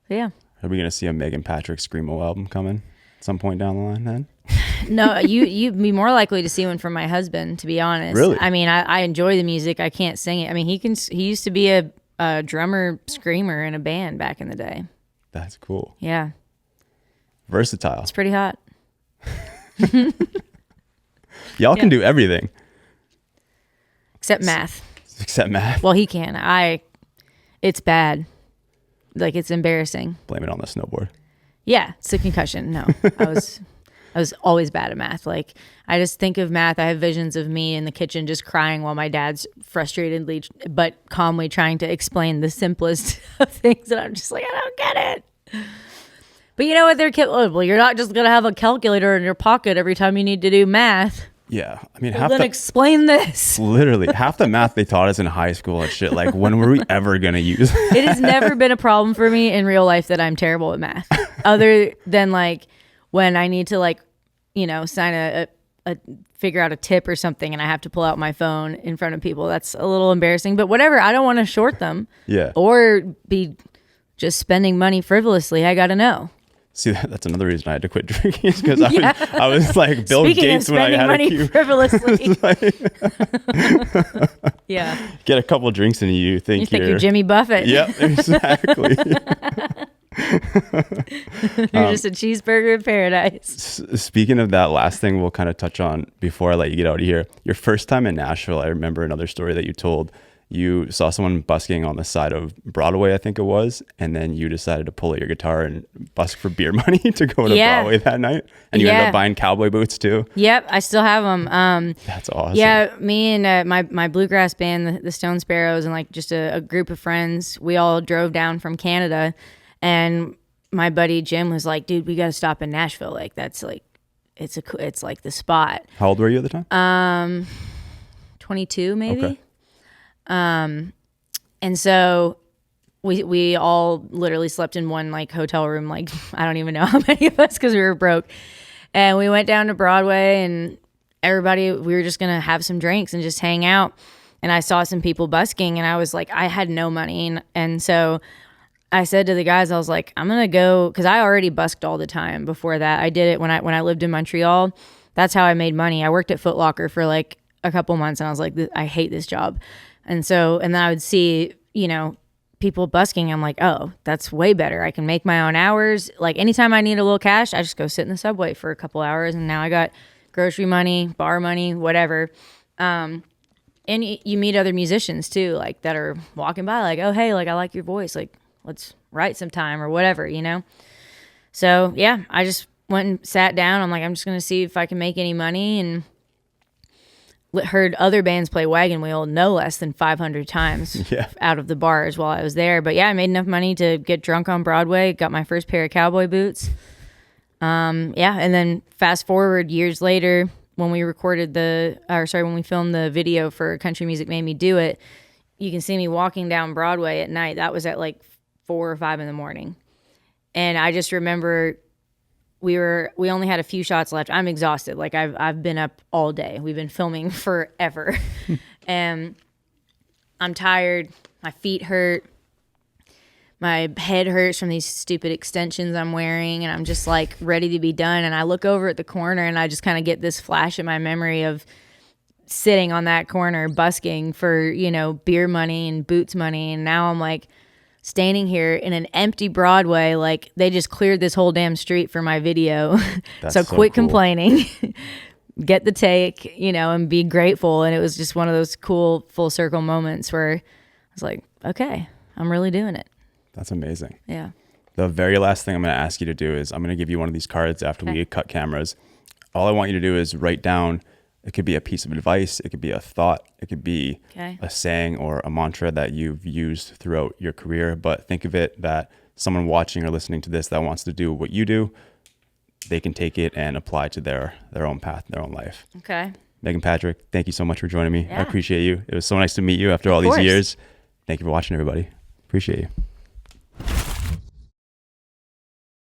Yeah. Are we gonna see a Meghan Patrick screamo album coming at some point down the line then? No, you'd be more likely to see one from my husband, to be honest. Really? I mean, I enjoy the music. I can't sing it. I mean, he used to be a drummer screamer in a band back in the day. That's cool. Yeah. Versatile. It's pretty hot. Y'all can do everything. Except math. Except math. Well, he can. It's bad. Like, it's embarrassing. Blame it on the snowboard. Yeah, it's a concussion. No, I was always bad at math. Like, I just think of math. I have visions of me in the kitchen just crying while my dad's frustratedly but calmly trying to explain the simplest of things. And I'm just like, I don't get it. But you know what? Well, you're not just going to have a calculator in your pocket every time you need to do math. Yeah. I mean, Then explain this. Literally, half the math they taught us in high school and shit. Like, when were we ever going to use it? It has never been a problem for me in real life that I'm terrible at math. Other than like when I need to sign a figure out a tip or something and I have to pull out my phone in front of people. That's a little embarrassing, but whatever. I don't want to short them. Yeah. Or be just spending money frivolously. I got to know. See, that's another reason I had to quit drinking is because I was like Bill Speaking Gates of when I spending had money a cue. frivolously. Yeah. Get a couple drinks and you think you're Jimmy Buffett. Yep, exactly. You're just a cheeseburger in paradise. Speaking of that last thing we'll kind of touch on before I let you get out of here. Your first time in Nashville, I remember another story that you told. you saw someone busking on the side of Broadway, I think it was, and then you decided to pull out your guitar and busk for beer money to go to Broadway that night. And you ended up buying cowboy boots too. Yep, I still have them. That's awesome. Yeah, me and my bluegrass band, the Stone Sparrows, and like just a group of friends, we all drove down from Canada, and my buddy Jim was like, "Dude, we got to stop in Nashville. Like that's like, it's like the spot." How old were you at the time? 22 maybe. Okay. And so we all literally slept in one like hotel room. Like I don't even know how many of us, because we were broke. And we went down to Broadway, and we were just gonna have some drinks and just hang out. And I saw some people busking, and I was like, I had no money, and so I said to the guys, I was like, I'm gonna go, because I already busked all the time before that. I did it when I lived in Montreal. That's how I made money. I worked at Foot Locker for like a couple months, and I was like, I hate this job. And then I would see, people busking. I'm like, oh, that's way better. I can make my own hours. Like anytime I need a little cash, I just go sit in the subway for a couple hours, and now I got grocery money, bar money, whatever. And you meet other musicians too, like that are walking by, like, oh, hey, like I like your voice, like let's write sometime or whatever, So yeah, I just went and sat down. I'm like, I'm just gonna see if I can make any money, and heard other bands play Wagon Wheel no less than 500 times out of the bars while I was there. But yeah, I made enough money to get drunk on Broadway, got my first pair of cowboy boots. And then fast forward years later, when we filmed the video for Country Music Made Me Do It, you can see me walking down Broadway at night. That was at like 4 or 5 in the morning. And I just remember we only had a few shots left. I'm exhausted. Like I've been up all day. We've been filming forever. And I'm tired. My feet hurt. My head hurts from these stupid extensions I'm wearing, and I'm just like ready to be done. And I look over at the corner, and I just kind of get this flash in my memory of sitting on that corner busking for, beer money and boots money. And now I'm like standing here in an empty Broadway, like they just cleared this whole damn street for my video. So quit complaining, get the take, and be grateful. And it was just one of those cool full circle moments where I was like, okay, I'm really doing it. That's amazing. Yeah. The very last thing I'm going to ask you to do is I'm going to give you one of these cards after we cut cameras. All I want you to do is write down, it could be a piece of advice, it could be a thought, it could be a saying or a mantra that you've used throughout your career. But think of it that someone watching or listening to this that wants to do what you do, they can take it and apply to their own path, their own life. Okay. Meghan Patrick, thank you so much for joining me. Yeah. I appreciate you. It was so nice to meet you after all these years. Thank you for watching, everybody. Appreciate you.